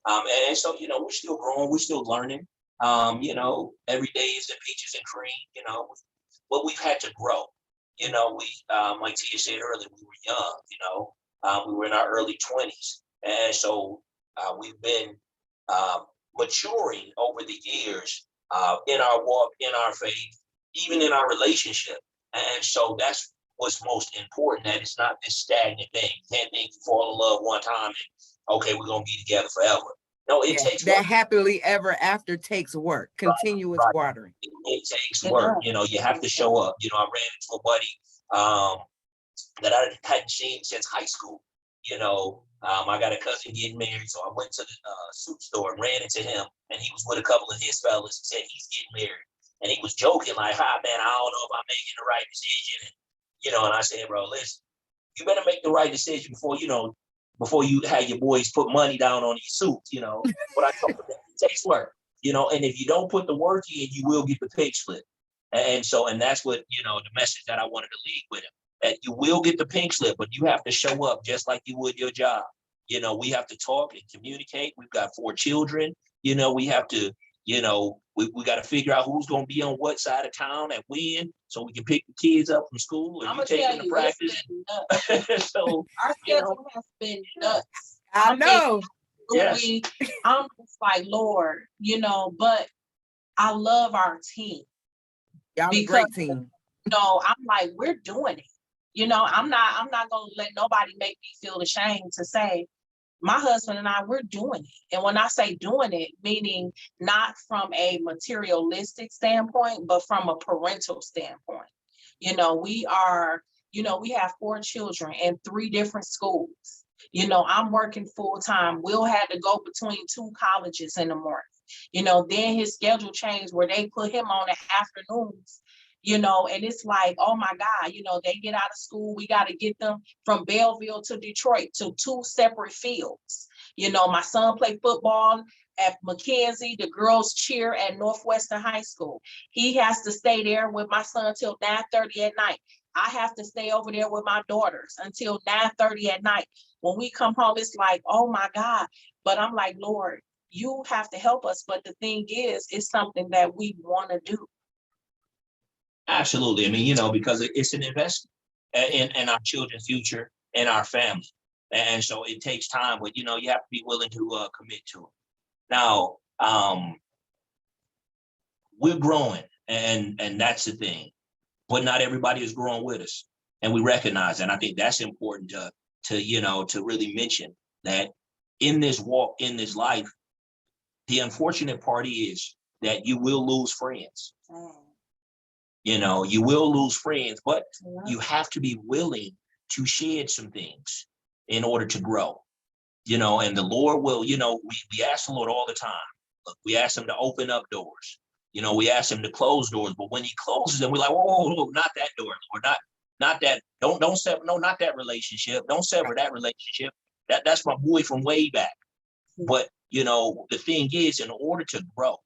S4: And so, we're still growing, we're still learning. Every day isn't peaches and cream, but we've had to grow. We, like Tia said earlier, we were young, we were in our early 20s. And so we've been maturing over the years in our walk, in our faith, even in our relationship. And so that's what's most important, that it's not this stagnant thing. You can't think you fall in love one time and, okay, we're going to be together forever. No, it takes
S1: that
S4: work.
S1: Happily ever after takes work, continuous watering.
S4: It takes work. You have to show up. I ran into a buddy that I hadn't seen since high school. I got a cousin getting married, so I went to the suit store and ran into him, and he was with a couple of his fellas and said he's getting married. And he was joking like, hi, man, I don't know if I'm making the right decision. And I said, bro, listen, you better make the right decision before you have your boys put money down on these suits, But I told them it takes work, and if you don't put the work in, you will get the pig slip. And that's what, the message that I wanted to leave with him, that you will get the pink slip, but you have to show up just like you would your job. You know, we have to talk and communicate. We've got 4 children. You know, we have to, you know, we got to figure out who's going to be on what side of town at when, so we can pick the kids up from school and
S3: I'm gonna
S4: take
S3: tell
S4: them to
S3: you,
S4: practice.
S3: it's been nuts.
S4: So,
S3: Our
S4: you know,
S3: schedule has been nuts.
S1: I know.
S4: Yes.
S3: I'm just like, Lord, you know, but I love our team.
S1: Y'all a
S3: Because,
S1: great team.
S3: you know, I'm like, we're doing it. You know, I'm not gonna let nobody make me feel ashamed to say, my husband and I, we're doing it. And when I say doing it, meaning not from a materialistic standpoint, but from a parental standpoint. You know, we are, you know, we have 4 children in 3 different schools. You know, I'm working full time. Will had to go between 2 colleges in the morning. You know, then his schedule changed where they put him on the afternoons. You know, and it's like, oh my God, you know, they get out of school. We got to get them from Belleville to Detroit to 2 separate fields. You know, my son played football at Mackenzie, the girls cheer at Northwestern High School. He has to stay there with my son till 9:30 at night. I have to stay over there with my daughters until 9:30 at night. When we come home, it's like, oh my God. But I'm like, Lord, you have to help us. But the thing is, it's something that we want to do.
S4: Absolutely. I mean, you know, because it's an investment in our children's future and our family. And so it takes time, but, you know, you have to be willing to commit to it. Now, we're growing, and that's the thing, but not everybody is growing with us. And we recognize that. And I think that's important to, you know, to really mention that in this walk, in this life, the unfortunate part is that you will lose friends. You know, you will lose friends, but you have to be willing to shed some things in order to grow. You know, and the Lord will, you know, we ask the Lord all the time. Look, we ask him to open up doors. You know, we ask him to close doors, but when he closes them, we're like, whoa, not that door, Lord, not that, don't sever, no, not that relationship. Don't sever that relationship. That's my boy from way back. But, you know, the thing is, in order to grow,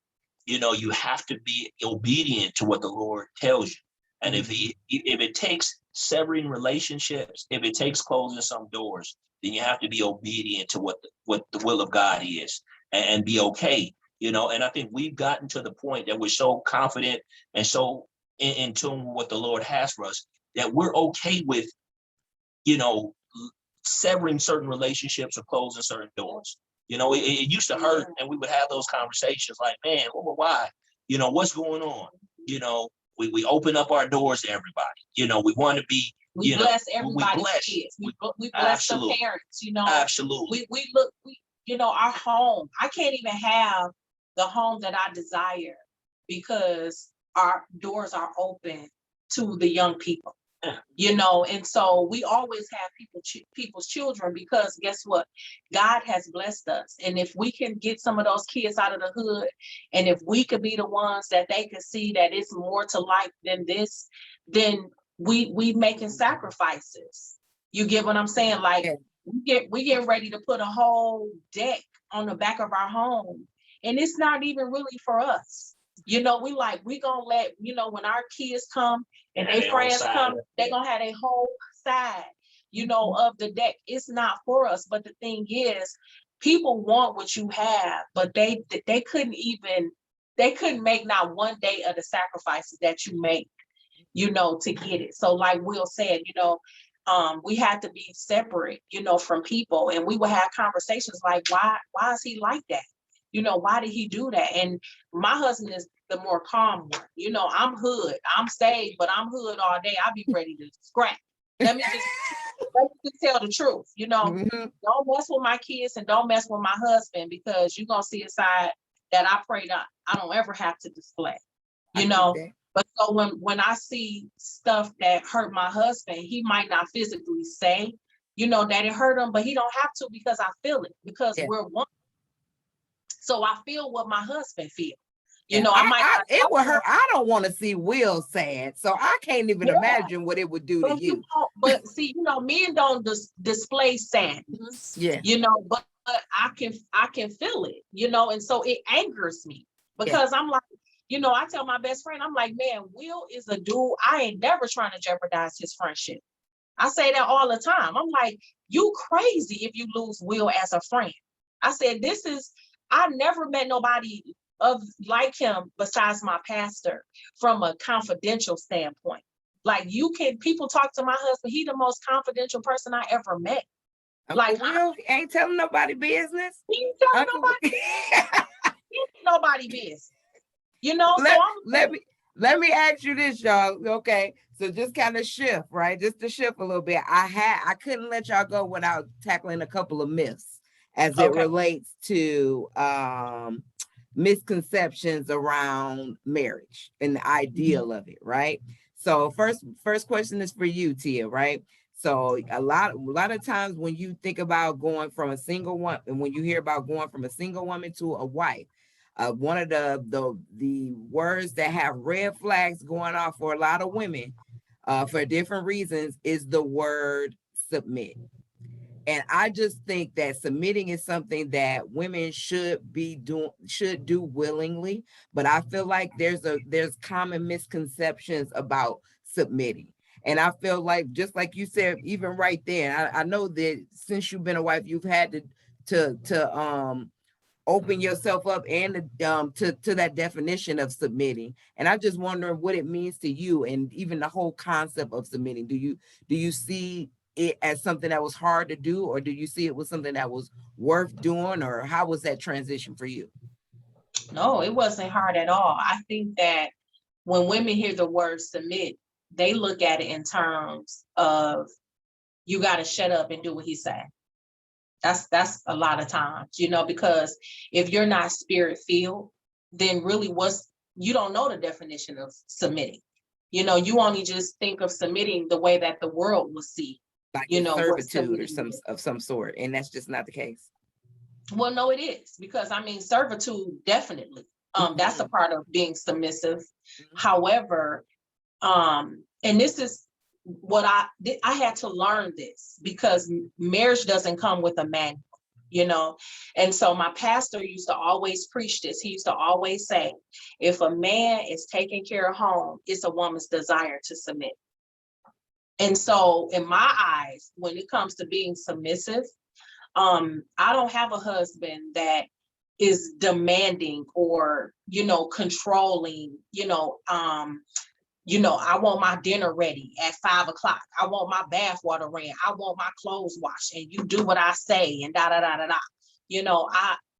S4: you know, you have to be obedient to what the Lord tells you. And if it takes severing relationships, if it takes closing some doors, then you have to be obedient to what the will of God is, and be okay. You know, and I think we've gotten to the point that we're so confident and so in tune with what the Lord has for us, that we're okay with, you know, severing certain relationships or closing certain doors. You know, it used to hurt, and we would have those conversations like, man, why? You know, what's going on? You know, we open up our doors to everybody. You know, we want to be,
S3: we bless everybody's kids. We bless the parents, you know.
S4: Absolutely.
S3: We you know, our home. I can't even have the home that I desire because our doors are open to the young people. You know, and so we always have people's children, because guess what? God has blessed us. And if we can get some of those kids out of the hood, and if we could be the ones that they can see that it's more to life than this, then we making sacrifices. You get what I'm saying? Like, we get ready to put a whole deck on the back of our home, and it's not even really for us. You know, we gonna let, you know, when our kids come and their friends come, they gonna have a whole side, you know, of the deck. It's not for us. But the thing is, people want what you have, but they couldn't make not one day of the sacrifices that you make, you know, to get it. So like Will said, you know, we had to be separate, you know, from people, and we would have conversations like, why is he like that? You know, why did he do that? And my husband is the more calm one. You know, I'm hood. I'm saved, but I'm hood all day. I'll be ready to scrap. Let me just tell the truth. You know, don't mess with my kids and don't mess with my husband, because you're going to see a side that I pray that I don't ever have to display. You know, but so when I see stuff that hurt my husband, he might not physically say, you know, that it hurt him, but he don't have to, because I feel it, because we're one. So I feel what my husband feels. You know,
S1: it would hurt. I don't want to see Will sad, so I can't even imagine what it would do to you.
S3: But see, you know, men don't display sadness.
S1: Yeah.
S3: You know, but I can feel it. You know, and so it angers me, because I'm like, you know, I tell my best friend, I'm like, man, Will is a dude. I ain't never trying to jeopardize his friendship. I say that all the time. I'm like, you crazy if you lose Will as a friend. I said, I never met nobody like him besides my pastor from a confidential standpoint. Like people talk to my husband. He the most confidential person I ever met.
S1: Uncle Will ain't telling nobody business.
S3: He ain't telling nobody business. You know,
S1: let me ask you this, y'all. Okay, so just kind of shift, right? Just to shift a little bit. I couldn't let y'all go without tackling a couple of myths as it relates to misconceptions around marriage and the ideal of it, right? So first question is for you, Tia, right? So a lot of times when you think about going from a single one, and when you hear about going from a single woman to a wife, one of the words that have red flags going off for a lot of women for different reasons is the word submit. And I just think that submitting is something that women should do willingly, but I feel like there's common misconceptions about submitting. And I feel like, just like you said, even right there, I know that since you've been a wife, you've had to open yourself up and to that definition of submitting. And I'm just wondering what it means to you, and even the whole concept of submitting. Do you see it as something that was hard to do, or do you see it was something that was worth doing, or how was that transition for you?
S3: No, it wasn't hard at all. I think that when women hear the word submit, they look at it in terms of, you got to shut up and do what he said. That's a lot of times, you know, because if you're not spirit filled, then really you don't know the definition of submitting. You know, you only just think of submitting the way that the world will see,
S1: like, you know, servitude or some sort, and that's just not the case.
S3: Well, no, it is, because I mean, servitude, definitely. That's a part of being submissive. However, and this is what I had to learn this, because marriage doesn't come with a manual, you know. And so my pastor used to always preach this. He used to always say, if a man is taking care of home, it's a woman's desire to submit. And so in my eyes, when it comes to being submissive, I don't have a husband that is demanding or, you know, controlling, you know, I want my dinner ready at 5 o'clock. I want my bath water ran. I want my clothes washed, and you do what I say, and da da da da da. You know,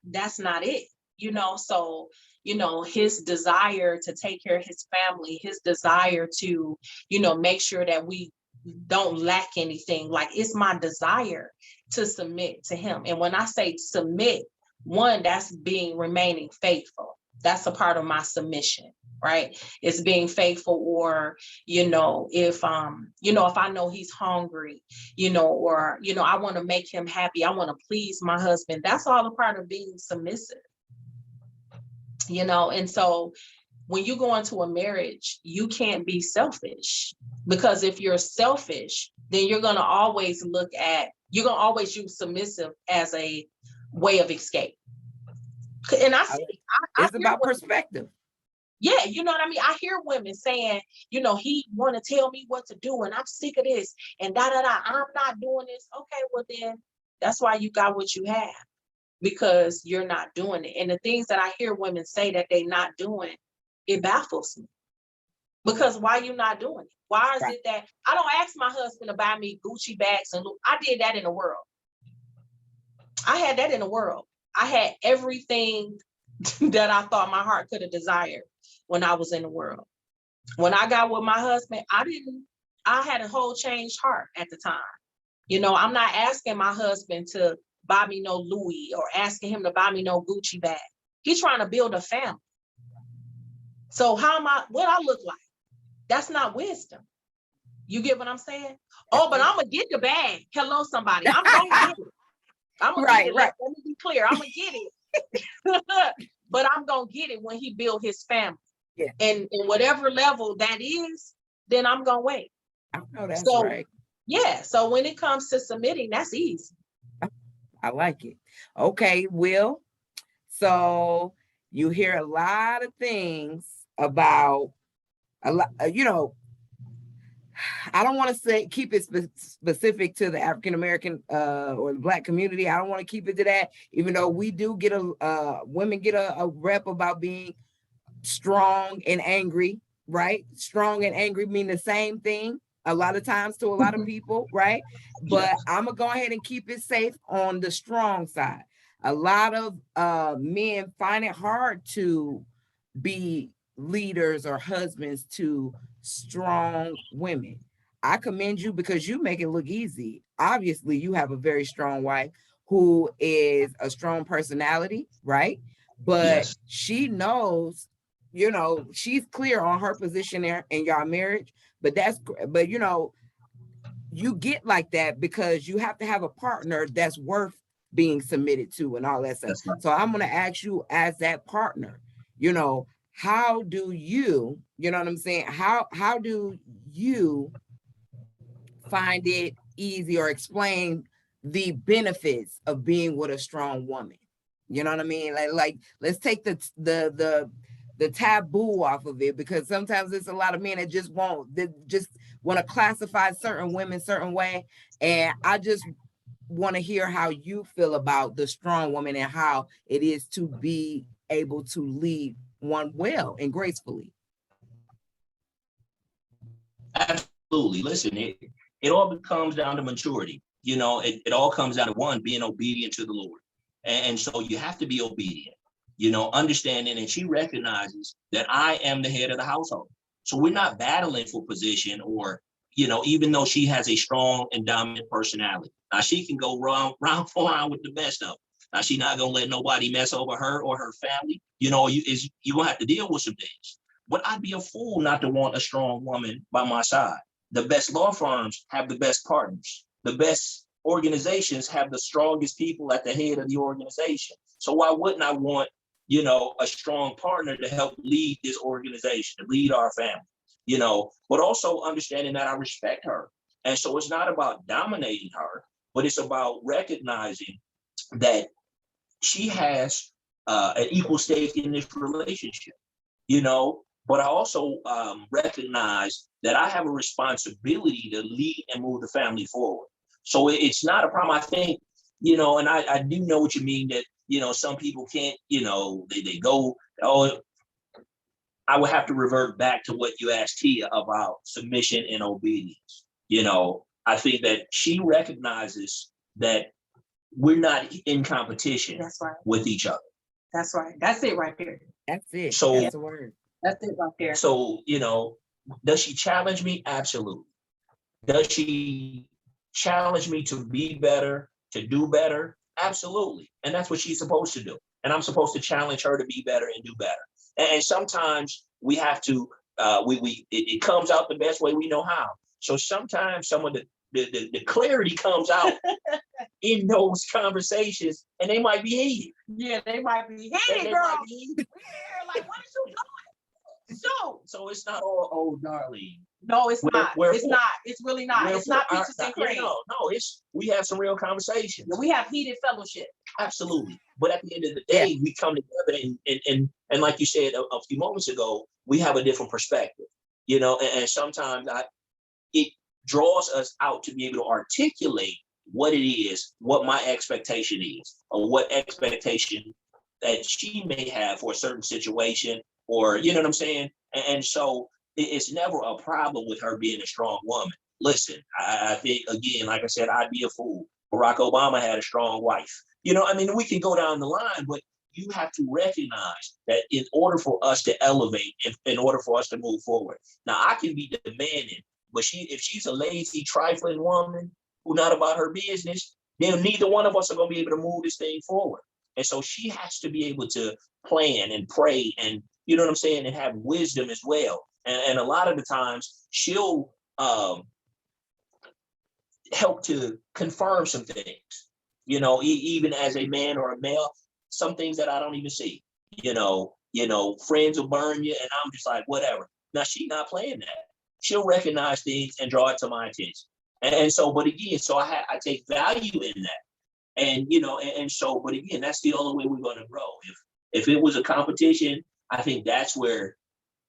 S3: that's not it. You know, so, you know, his desire to take care of his family, his desire to, you know, make sure that we don't lack anything. Like, it's my desire to submit to him. And when I say submit, one, that's remaining faithful. That's a part of my submission, right? It's being faithful, or, you know, if I know he's hungry, you know, or, you know, I want to make him happy, I want to please my husband. That's all a part of being submissive, you know. And so when you go into a marriage, you can't be selfish, because if you're selfish, then you're going to always use submissive as a way of escape. And
S1: it's about perspective.
S3: Yeah, you know what I mean? I hear women saying, you know, he want to tell me what to do, and I'm sick of this, and da da da, I'm not doing this. Okay, well then that's why you got what you have, because you're not doing it. And the things that I hear women say that they're not doing, it baffles me. Because why you not doing it? Why is it that I don't ask my husband to buy me Gucci bags? And I did that in the world. I had that in the world. I had everything that I thought my heart could have desired when I was in the world. When I got with my husband, I had a whole changed heart at the time. You know, I'm not asking my husband to buy me no Louis or asking him to buy me no Gucci bag. He's trying to build a family. So what I look like? That's not wisdom. You get what I'm saying? Oh, but I'm gonna get the bag. Hello, somebody. I'm gonna get it. I'm gonna get it. Let me be clear. I'm gonna get it. But I'm gonna get it when he build his family. Yeah. And whatever level that is, then I'm gonna wait.
S1: I know that's right.
S3: Yeah. So when it comes to submitting, that's easy.
S1: I like it. Okay, Will. So you hear a lot of things about you know, I don't want to say keep it specific to the African American or the Black community. I don't want to keep it to that, even though we do get women get a rep about being strong and angry, right? Strong and angry mean the same thing a lot of times to a lot of people, right? But
S4: Yes.
S1: I'm gonna go ahead and keep it safe on the strong side. A lot of men find it hard to be leaders or husbands to strong women. I commend you because you make it look easy. Obviously, you have a very strong wife who is a strong personality, right? But
S4: Yes.
S1: she knows, you know, she's clear on her position in your marriage. But you know, you get like that because you have to have a partner that's worth being submitted to and all that stuff.
S4: That's right.
S1: So I'm going to ask you as that partner, you know, how do you, you know what I'm saying? How do you find it easy or explain the benefits of being with a strong woman? You know what I mean? Like let's take the taboo off of it, because sometimes there's a lot of men that just want to classify certain women certain way. And I just want to hear how you feel about the strong woman and how it is to be able to lead one well and gracefully.
S4: Absolutely. Listen, it all comes down to maturity. You know, it all comes down to one, being obedient to the Lord. And so you have to be obedient, you know, understanding, and she recognizes that I am the head of the household. So we're not battling for position or, you know, even though she has a strong and dominant personality. Now she can go round with the best of them. Now she's not gonna let nobody mess over her or her family. You know, you're gonna have to deal with some things. But I'd be a fool not to want a strong woman by my side. The best law firms have the best partners. The best organizations have the strongest people at the head of the organization. So why wouldn't I want, you know, a strong partner to help lead this organization, to lead our family, you know, but also understanding that I respect her. And so it's not about dominating her, but it's about recognizing that she has an equal stake in this relationship, you know, but I also recognize that I have a responsibility to lead and move the family forward. So it's not a problem. I think, you know, and I do know what you mean, that, you know, some people can't, you know, they go, oh, I would have to revert back to what you asked Tia about submission and obedience. You know, I think that she recognizes that we're not in competition
S3: That's right.
S4: with each other.
S3: That's right. That's it right there.
S1: That's it.
S4: So-
S1: That's the word.
S3: That's it right there.
S4: So, you know, does she challenge me? Absolutely. Does she challenge me to be better, to do better? Absolutely. And that's what she's supposed to do. And I'm supposed to challenge her to be better and do better. And sometimes we have to, it comes out the best way we know how. So sometimes some of the clarity comes out in those conversations, and they might be heated.
S3: Yeah, they might be
S4: They
S3: hey girl.
S4: might be heated.
S3: We're like, what is you doing?
S4: So it's not all, oh, darling.
S3: No, it's not.
S4: Wherefore-
S3: It's not. It's really not. It's not peaches and cream.
S4: No, we have some real conversations.
S3: We have heated fellowship.
S4: Absolutely. But at the end of the day, we come together and like you said a few moments ago, we have a different perspective, you know, and sometimes it draws us out to be able to articulate what it is, what my expectation is, or what expectation that she may have for a certain situation, or, you know what I'm saying? And so it's never a problem with her being a strong woman. Listen, I think, again, like I said, I'd be a fool. Barack Obama had a strong wife. You know, I mean, we can go down the line, but you have to recognize that in order for us to elevate, in order for us to move forward. Now, I can be demanding, but if she's a lazy, trifling woman who's not about her business, then neither one of us are going to be able to move this thing forward. And so she has to be able to plan and pray and, you know what I'm saying, and have wisdom as well. And a lot of the times she'll help to confirm some things, you know, even as a man or a male, some things that I don't even see, you know, friends will burn you and I'm just like, whatever. Now she's not playing that. She'll recognize things and draw it to my attention. And so, but again, so I take value in that. And, you know, and so, but again, that's the only way we're going to grow. If it was a competition, I think that's where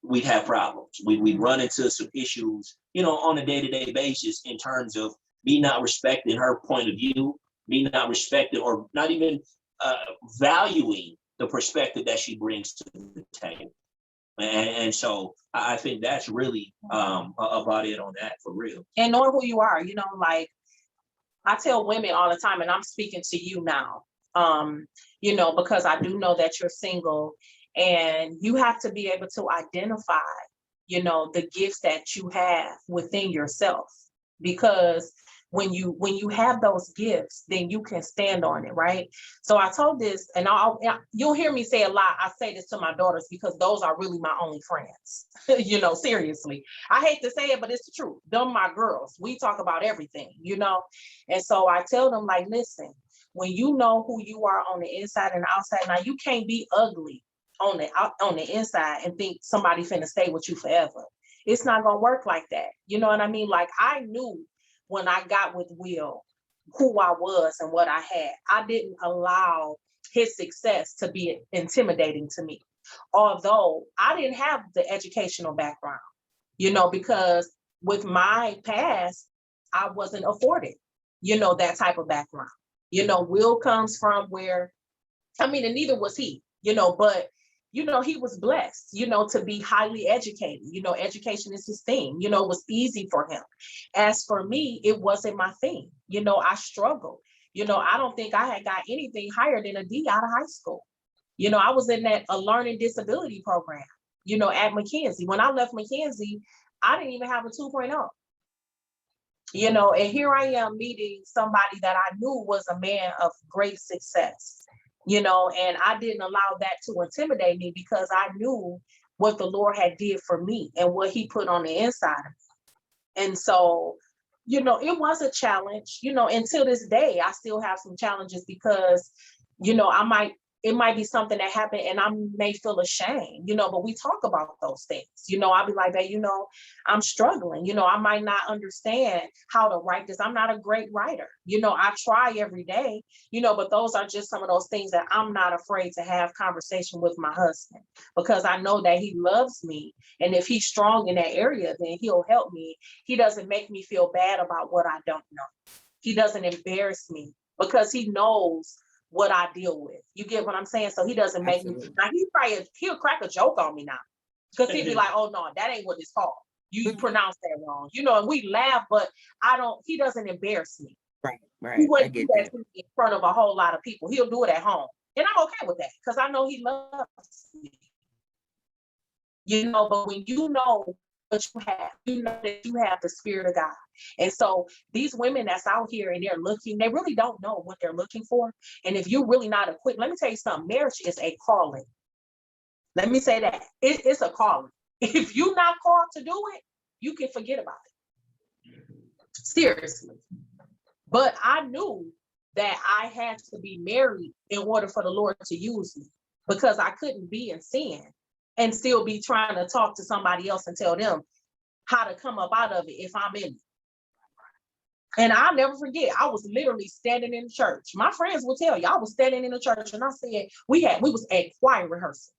S4: we'd have problems. We'd run into some issues, on a day-to-day basis in terms of me not respecting her point of view, me not respecting or not even valuing the perspective that she brings to the table. And so I think that's really about it on that, for real.
S3: And knowing who you are, like I tell women all the time, and I'm speaking to you now, because I do know that you're single, and you have to be able to identify, the gifts that you have within yourself, because when you have those gifts, then you can stand on it, right? So I told this, and you'll hear me say a lot. I say this to my daughters because those are really my only friends. Seriously. I hate to say it, but it's the truth. Them my girls. We talk about everything, And so I tell them, like, listen, when you know who you are on the inside and the outside, now you can't be ugly on the inside and think somebody finna stay with you forever. It's not gonna work like that. You know what I mean? Like, I knew when I got with Will who I was and what I had. I didn't allow his success to be intimidating to me, although I didn't have the educational background, because with my past, I wasn't afforded, that type of background. Will comes from where, and neither was he, but he was blessed, to be highly educated. Education is his thing. It was easy for him. As for me, it wasn't my thing. I struggled. I don't think I had got anything higher than a D out of high school. I was in a learning disability program, at McKenzie. When I left McKenzie, I didn't even have a 2.0. And here I am meeting somebody that I knew was a man of great success. And I didn't allow that to intimidate me because I knew what the Lord had did for me and what he put on the inside of me. And so, it was a challenge, until this day, I still have some challenges because, it might be something that happened and I may feel ashamed, but we talk about those things. I'll be like that, I'm struggling, I might not understand how to write this. I'm not a great writer. I try every day, but those are just some of those things that I'm not afraid to have conversation with my husband, because I know that he loves me. And if he's strong in that area, then he'll help me. He doesn't make me feel bad about what I don't know. He doesn't embarrass me because he knows what I deal with. You get what I'm saying? So he doesn't make me, now he'll crack a joke on me now, because he'll be like, oh no, that ain't what it's called. You pronounced that wrong, and we laugh, but he doesn't embarrass me.
S1: Right.
S3: He wouldn't do that in front of a whole lot of people. He'll do it at home. And I'm okay with that because I know he loves me. But when you know what you have, that you have the Spirit of God. And so these women that's out here and they're looking, they really don't know what they're looking for. And if you're really not equipped, let me tell you something, marriage is a calling. Let me say that. It's a calling. If you're not called to do it, you can forget about it. Seriously. But I knew that I had to be married in order for the Lord to use me, because I couldn't be in sin and still be trying to talk to somebody else and tell them how to come up out of it if I'm in it. And I'll never forget, I was literally standing in church. My friends will tell you, I was standing in the church and I said, we was at choir rehearsal.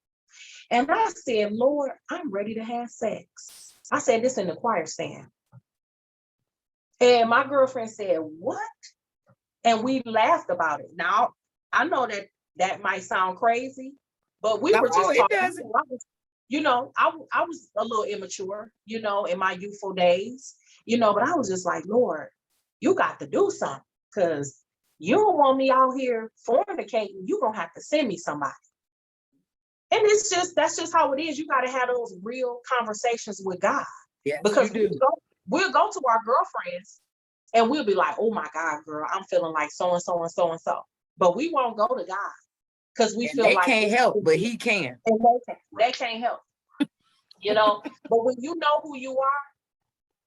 S3: And I said, Lord, I'm ready to have sex. I said this in the choir stand. And my girlfriend said, what? And we laughed about it. Now, I know that might sound crazy, but we were just talking. I was a little immature, in my youthful days, but I was just like, Lord, you got to do something, because you don't want me out here fornicating. You're going to have to send me somebody. And that's just how it is. You got to have those real conversations with God.
S1: Yes,
S3: because
S1: you do.
S3: We'll go to our girlfriends and we'll be like, oh my God, girl, I'm feeling like so-and-so and so-and-so. But we won't go to God because we feel
S1: they
S3: like
S1: can't help, but he can.
S3: And they can't help. But when you know who you are,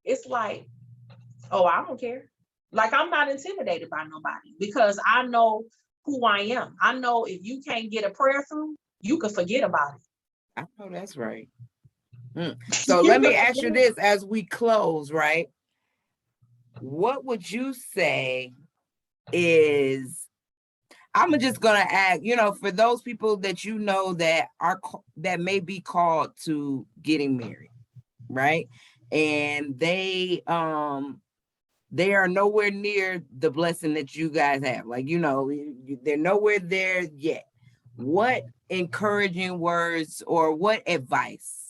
S3: it's like, oh, I don't care. Like, I'm not intimidated by nobody because I know who I am. I know if you can't get a prayer through, you can forget about it.
S1: I know that's right. So let me ask you this as we close, right? What would you say is, I'm just gonna add, for those people that that may be called to getting married, right? And they are nowhere near the blessing that you guys have. Like, they're nowhere there yet. What encouraging words or what advice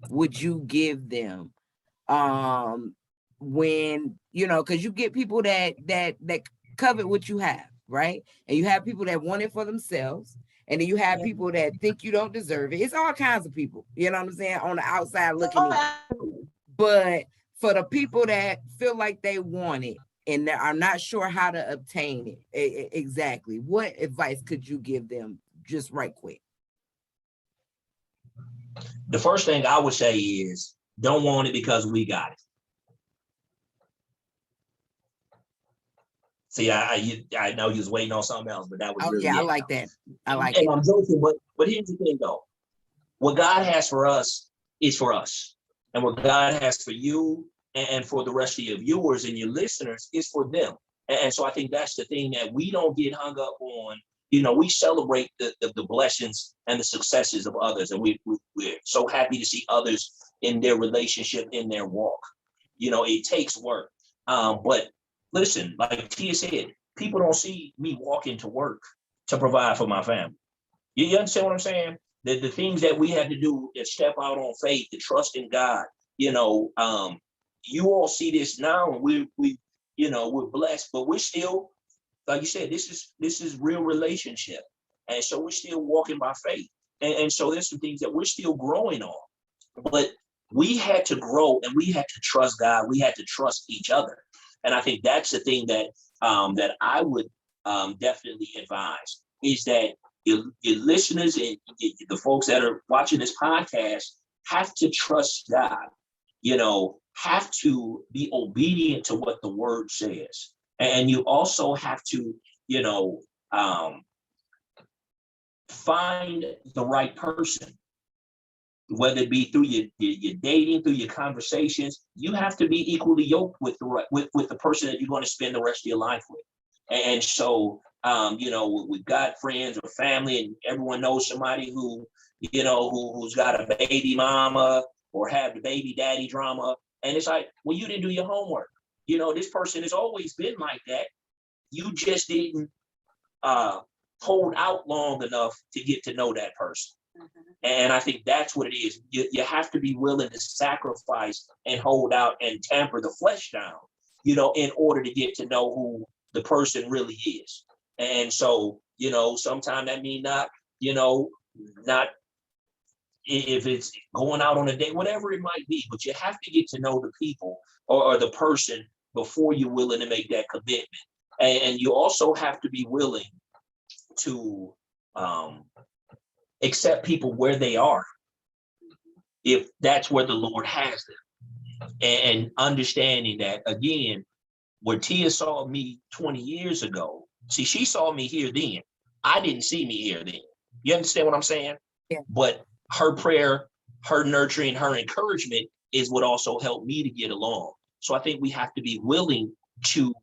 S1: would you give them? When, because you get people that covet what you have, right? And you have people that want it for themselves. And then you have people that think you don't deserve it. It's all kinds of people, you know what I'm saying, on the outside looking in. But for the people that feel like they want it and that are not sure how to obtain it, exactly, what advice could you give them just right quick?
S4: The first thing I would say is, don't want it because we got it. See, I know you was waiting on something else, but that was really
S1: I
S4: it.
S1: like that. I like it.
S4: And I'm joking, but here's the thing though. What God has for us is for us. And what God has for you and for the rest of your viewers and your listeners is for them. And so I think that's the thing, that we don't get hung up on. We celebrate the blessings and the successes of others. And we're so happy to see others in their relationship, in their walk. It takes work. But listen, like Tia said, people don't see me walking to work to provide for my family. You understand what I'm saying? The things that we had to do is step out on faith, to trust in God. You all see this now, and we're blessed, but we're still, like you said, this is real relationship. And so we're still walking by faith. And so there's some things that we're still growing on. But we had to grow, and we had to trust God. We had to trust each other. And I think that's the thing that I would definitely advise, is that your listeners and the folks that are watching this podcast have to trust God, have to be obedient to what the word says. And you also have to, find the right person, whether it be through your dating, through your conversations. You have to be equally yoked with the person that you're going to spend the rest of your life with. And so, we've got friends or family, and everyone knows somebody who's got a baby mama or have the baby daddy drama. And it's like, well, you didn't do your homework. This person has always been like that. You just didn't hold out long enough to get to know that person. And I think that's what it is. You have to be willing to sacrifice and hold out and tamper the flesh down, in order to get to know who the person really is. And so, sometimes that means not if it's going out on a date, whatever it might be, but you have to get to know the people or the person before you're willing to make that commitment. And you also have to be willing to accept people where they are, if that's where the Lord has them. And understanding that, again, where Tia saw me 20 years ago, see, she saw me here then. I didn't see me here then. You understand what I'm saying?
S1: Yeah.
S4: But her prayer, her nurturing, her encouragement is what also helped me to get along. So I think we have to be willing to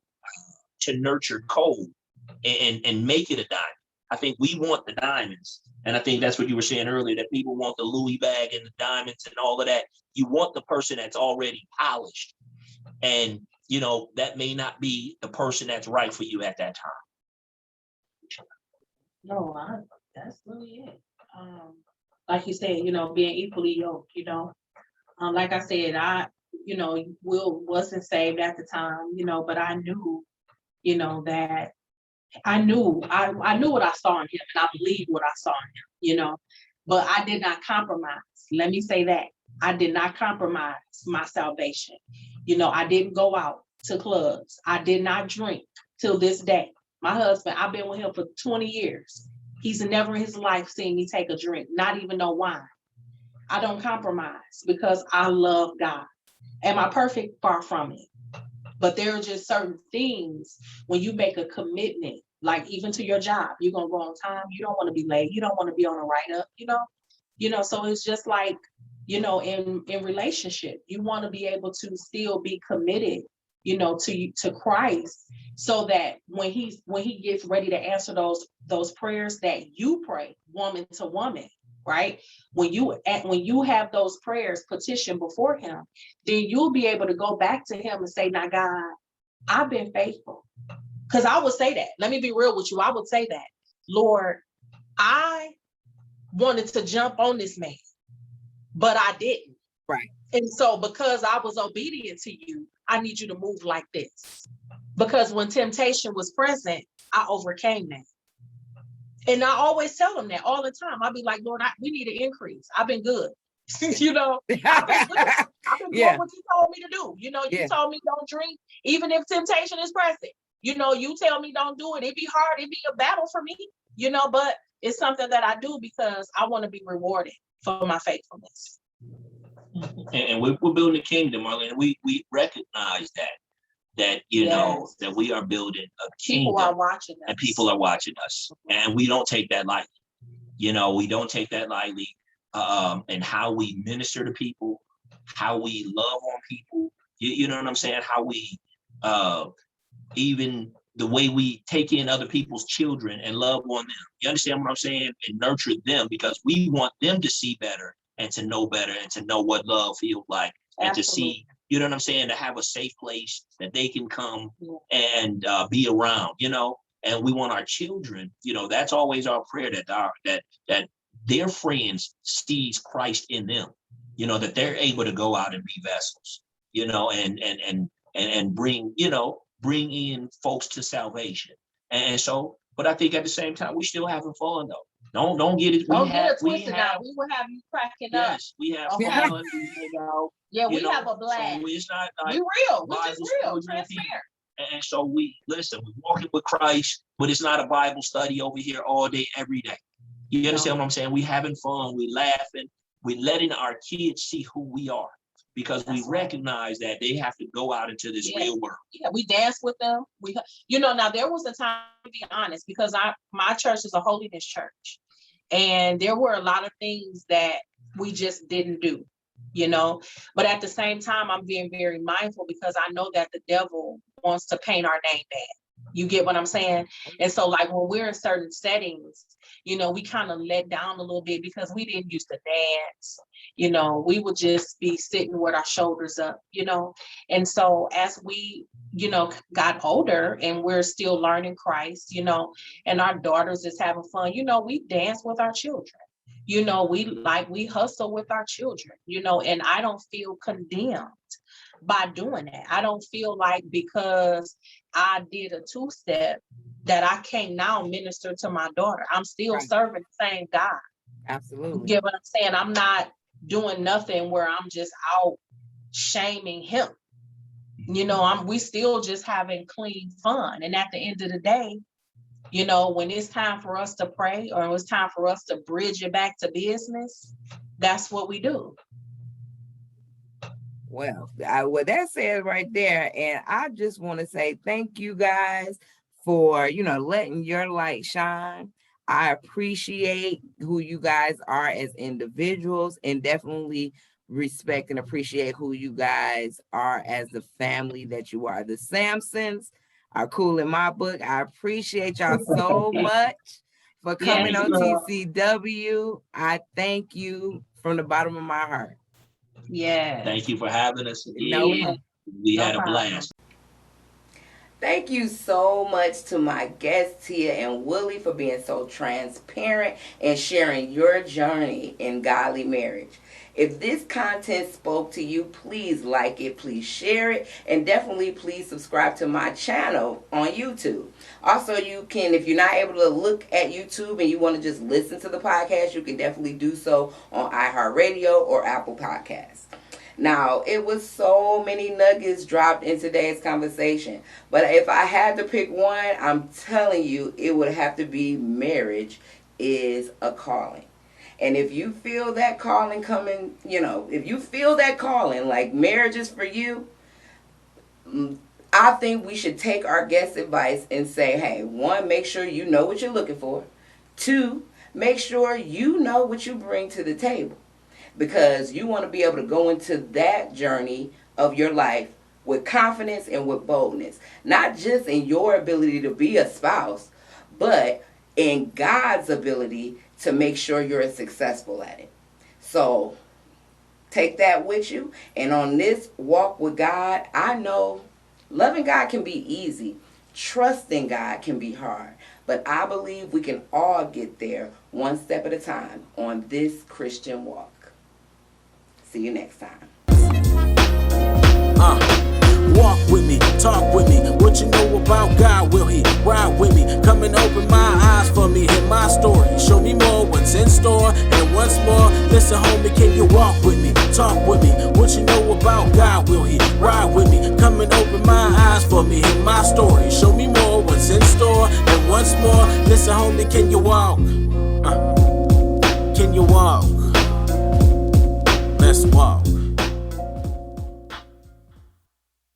S4: nurture coal and make it a diamond. I think we want the diamonds. And I think that's what you were saying earlier, that people want the Louis bag and the diamonds and all of that. You want the person that's already polished. And, that may not be the person that's right for you at that time.
S3: No, that's really it. Like you said, being equally yoked, like I said, Will wasn't saved at the time, but I knew, that I knew what I saw in him, and I believed what I saw in him, but I did not compromise. Let me say that. I did not compromise my salvation. I didn't go out to clubs. I did not drink till this day. My husband, I've been with him for 20 years. He's never in his life seen me take a drink, not even no wine. I don't compromise because I love God. Am I perfect? Far from it. But there are just certain things when you make a commitment, like even to your job, you're going to go on time. You don't want to be late. You don't want to be on a write-up, so it's just like, in relationship, you want to be able to still be committed to Christ, so that when he gets ready to answer those prayers that you pray, woman to woman, right? When you have those prayers petitioned before him, then you'll be able to go back to him and say, now God, I've been faithful. Because I would say that. Let me be real with you. I would say that, Lord, I wanted to jump on this man, but I didn't.
S1: Right.
S3: And so because I was obedient to you, I need you to move like this. Because when temptation was present, I overcame that. And I always tell them that all the time. I'll be like, Lord, we need an increase. I've been good. I've been good. I've been doing what you told me to do. You told me don't drink, even if temptation is present. You tell me don't do it. It'd be hard. It'd be a battle for me, but it's something that I do because I want to be rewarded for my faithfulness.
S4: And we're building a kingdom, Marlene. We recognize that that we are building a kingdom.
S3: People are watching us.
S4: And people are watching us. And we don't take that lightly. We don't take that lightly. And how we minister to people, how we love on people, you know what I'm saying? How we even the way we take in other people's children and love on them. You understand what I'm saying? And nurture them, because we want them to see better and to know better and to know what love feels like. And Absolutely. To see, you know what I'm saying, to have a safe place that they can come and be around, and we want our children, that's always our prayer, that their friends sees Christ in them, that they're able to go out and be vessels, and bring in folks to salvation. And so, but I think at the same time, we're still having fun though. Don't get it.
S3: Don't get it twisted now. We will have you cracking up.
S4: Yes, we have fun.
S3: We have a blast.
S4: So it's not like
S3: we real. We're just real, transparent.
S4: And so we're walking with Christ, but it's not a Bible study over here all day, every day. You understand what I'm saying? We're having fun. We're laughing. We're letting our kids see who we are, because we recognize that they have to go out into this real world.
S3: Yeah, we dance with them. Now there was a time, to be honest, because my church is a holiness church, and there were a lot of things that we just didn't do, but at the same time, I'm being very mindful, because I know that the devil wants to paint our name bad. You get what I'm saying? And so like when we're in certain settings, we kind of let down a little bit, because we didn't used to dance. We would just be sitting with our shoulders up, And so as we, got older and we're still learning Christ, and our daughters is having fun, we dance with our children. We hustle with our children, and I don't feel condemned by doing that. I don't feel like because I did a 2-step that I can't now minister to my daughter. I'm still serving the same God.
S1: Absolutely.
S3: You get what I'm saying? I'm not doing nothing where I'm just out shaming him. We still just having clean fun. And at the end of the day, when it's time for us to pray, or it's time for us to bridge it back to business, that's what we do.
S1: Well, what that says right there, and I just want to say thank you guys for, letting your light shine. I appreciate who you guys are as individuals, and definitely respect and appreciate who you guys are as the family that you are. The Sampsons are cool in my book. I appreciate y'all so much for coming on TCW. I thank you from the bottom of my heart.
S3: Yeah.
S4: Thank you for having us. We had a blast.
S1: Thank you so much to my guests, Tia and Willie, for being so transparent and sharing your journey in godly marriage. If this content spoke to you, please like it, please share it, and definitely please subscribe to my channel on YouTube. Also, you can, if you're not able to look at YouTube and you want to just listen to the podcast, you can definitely do so on iHeartRadio or Apple Podcasts. Now, it was so many nuggets dropped in today's conversation, but if I had to pick one, I'm telling you, it would have to be marriage is a calling. And if you feel that calling coming, if you feel that calling, like marriage is for you, I think we should take our guest advice and say, hey, 1, make sure you know what you're looking for. 2, make sure you know what you bring to the table. Because you want to be able to go into that journey of your life with confidence and with boldness. Not just in your ability to be a spouse, but in God's ability to make sure you're successful at it. So take that with you. And on this walk with God, I know loving God can be easy. Trusting God can be hard. But I believe we can all get there one step at a time on this Christian walk. See you next time.
S2: Walk with me, talk with me. What you know about God? Will He ride with me? Come and open my eyes for me. Hear my story. Show me more what's in store. And once more, listen, homie, can you walk with me? Talk with me. What you know about God? Will He ride with me? Come and open my eyes for me. Hear my story. Show me more what's in store. And once more, listen, homie, can you walk? Can you walk? Let's walk.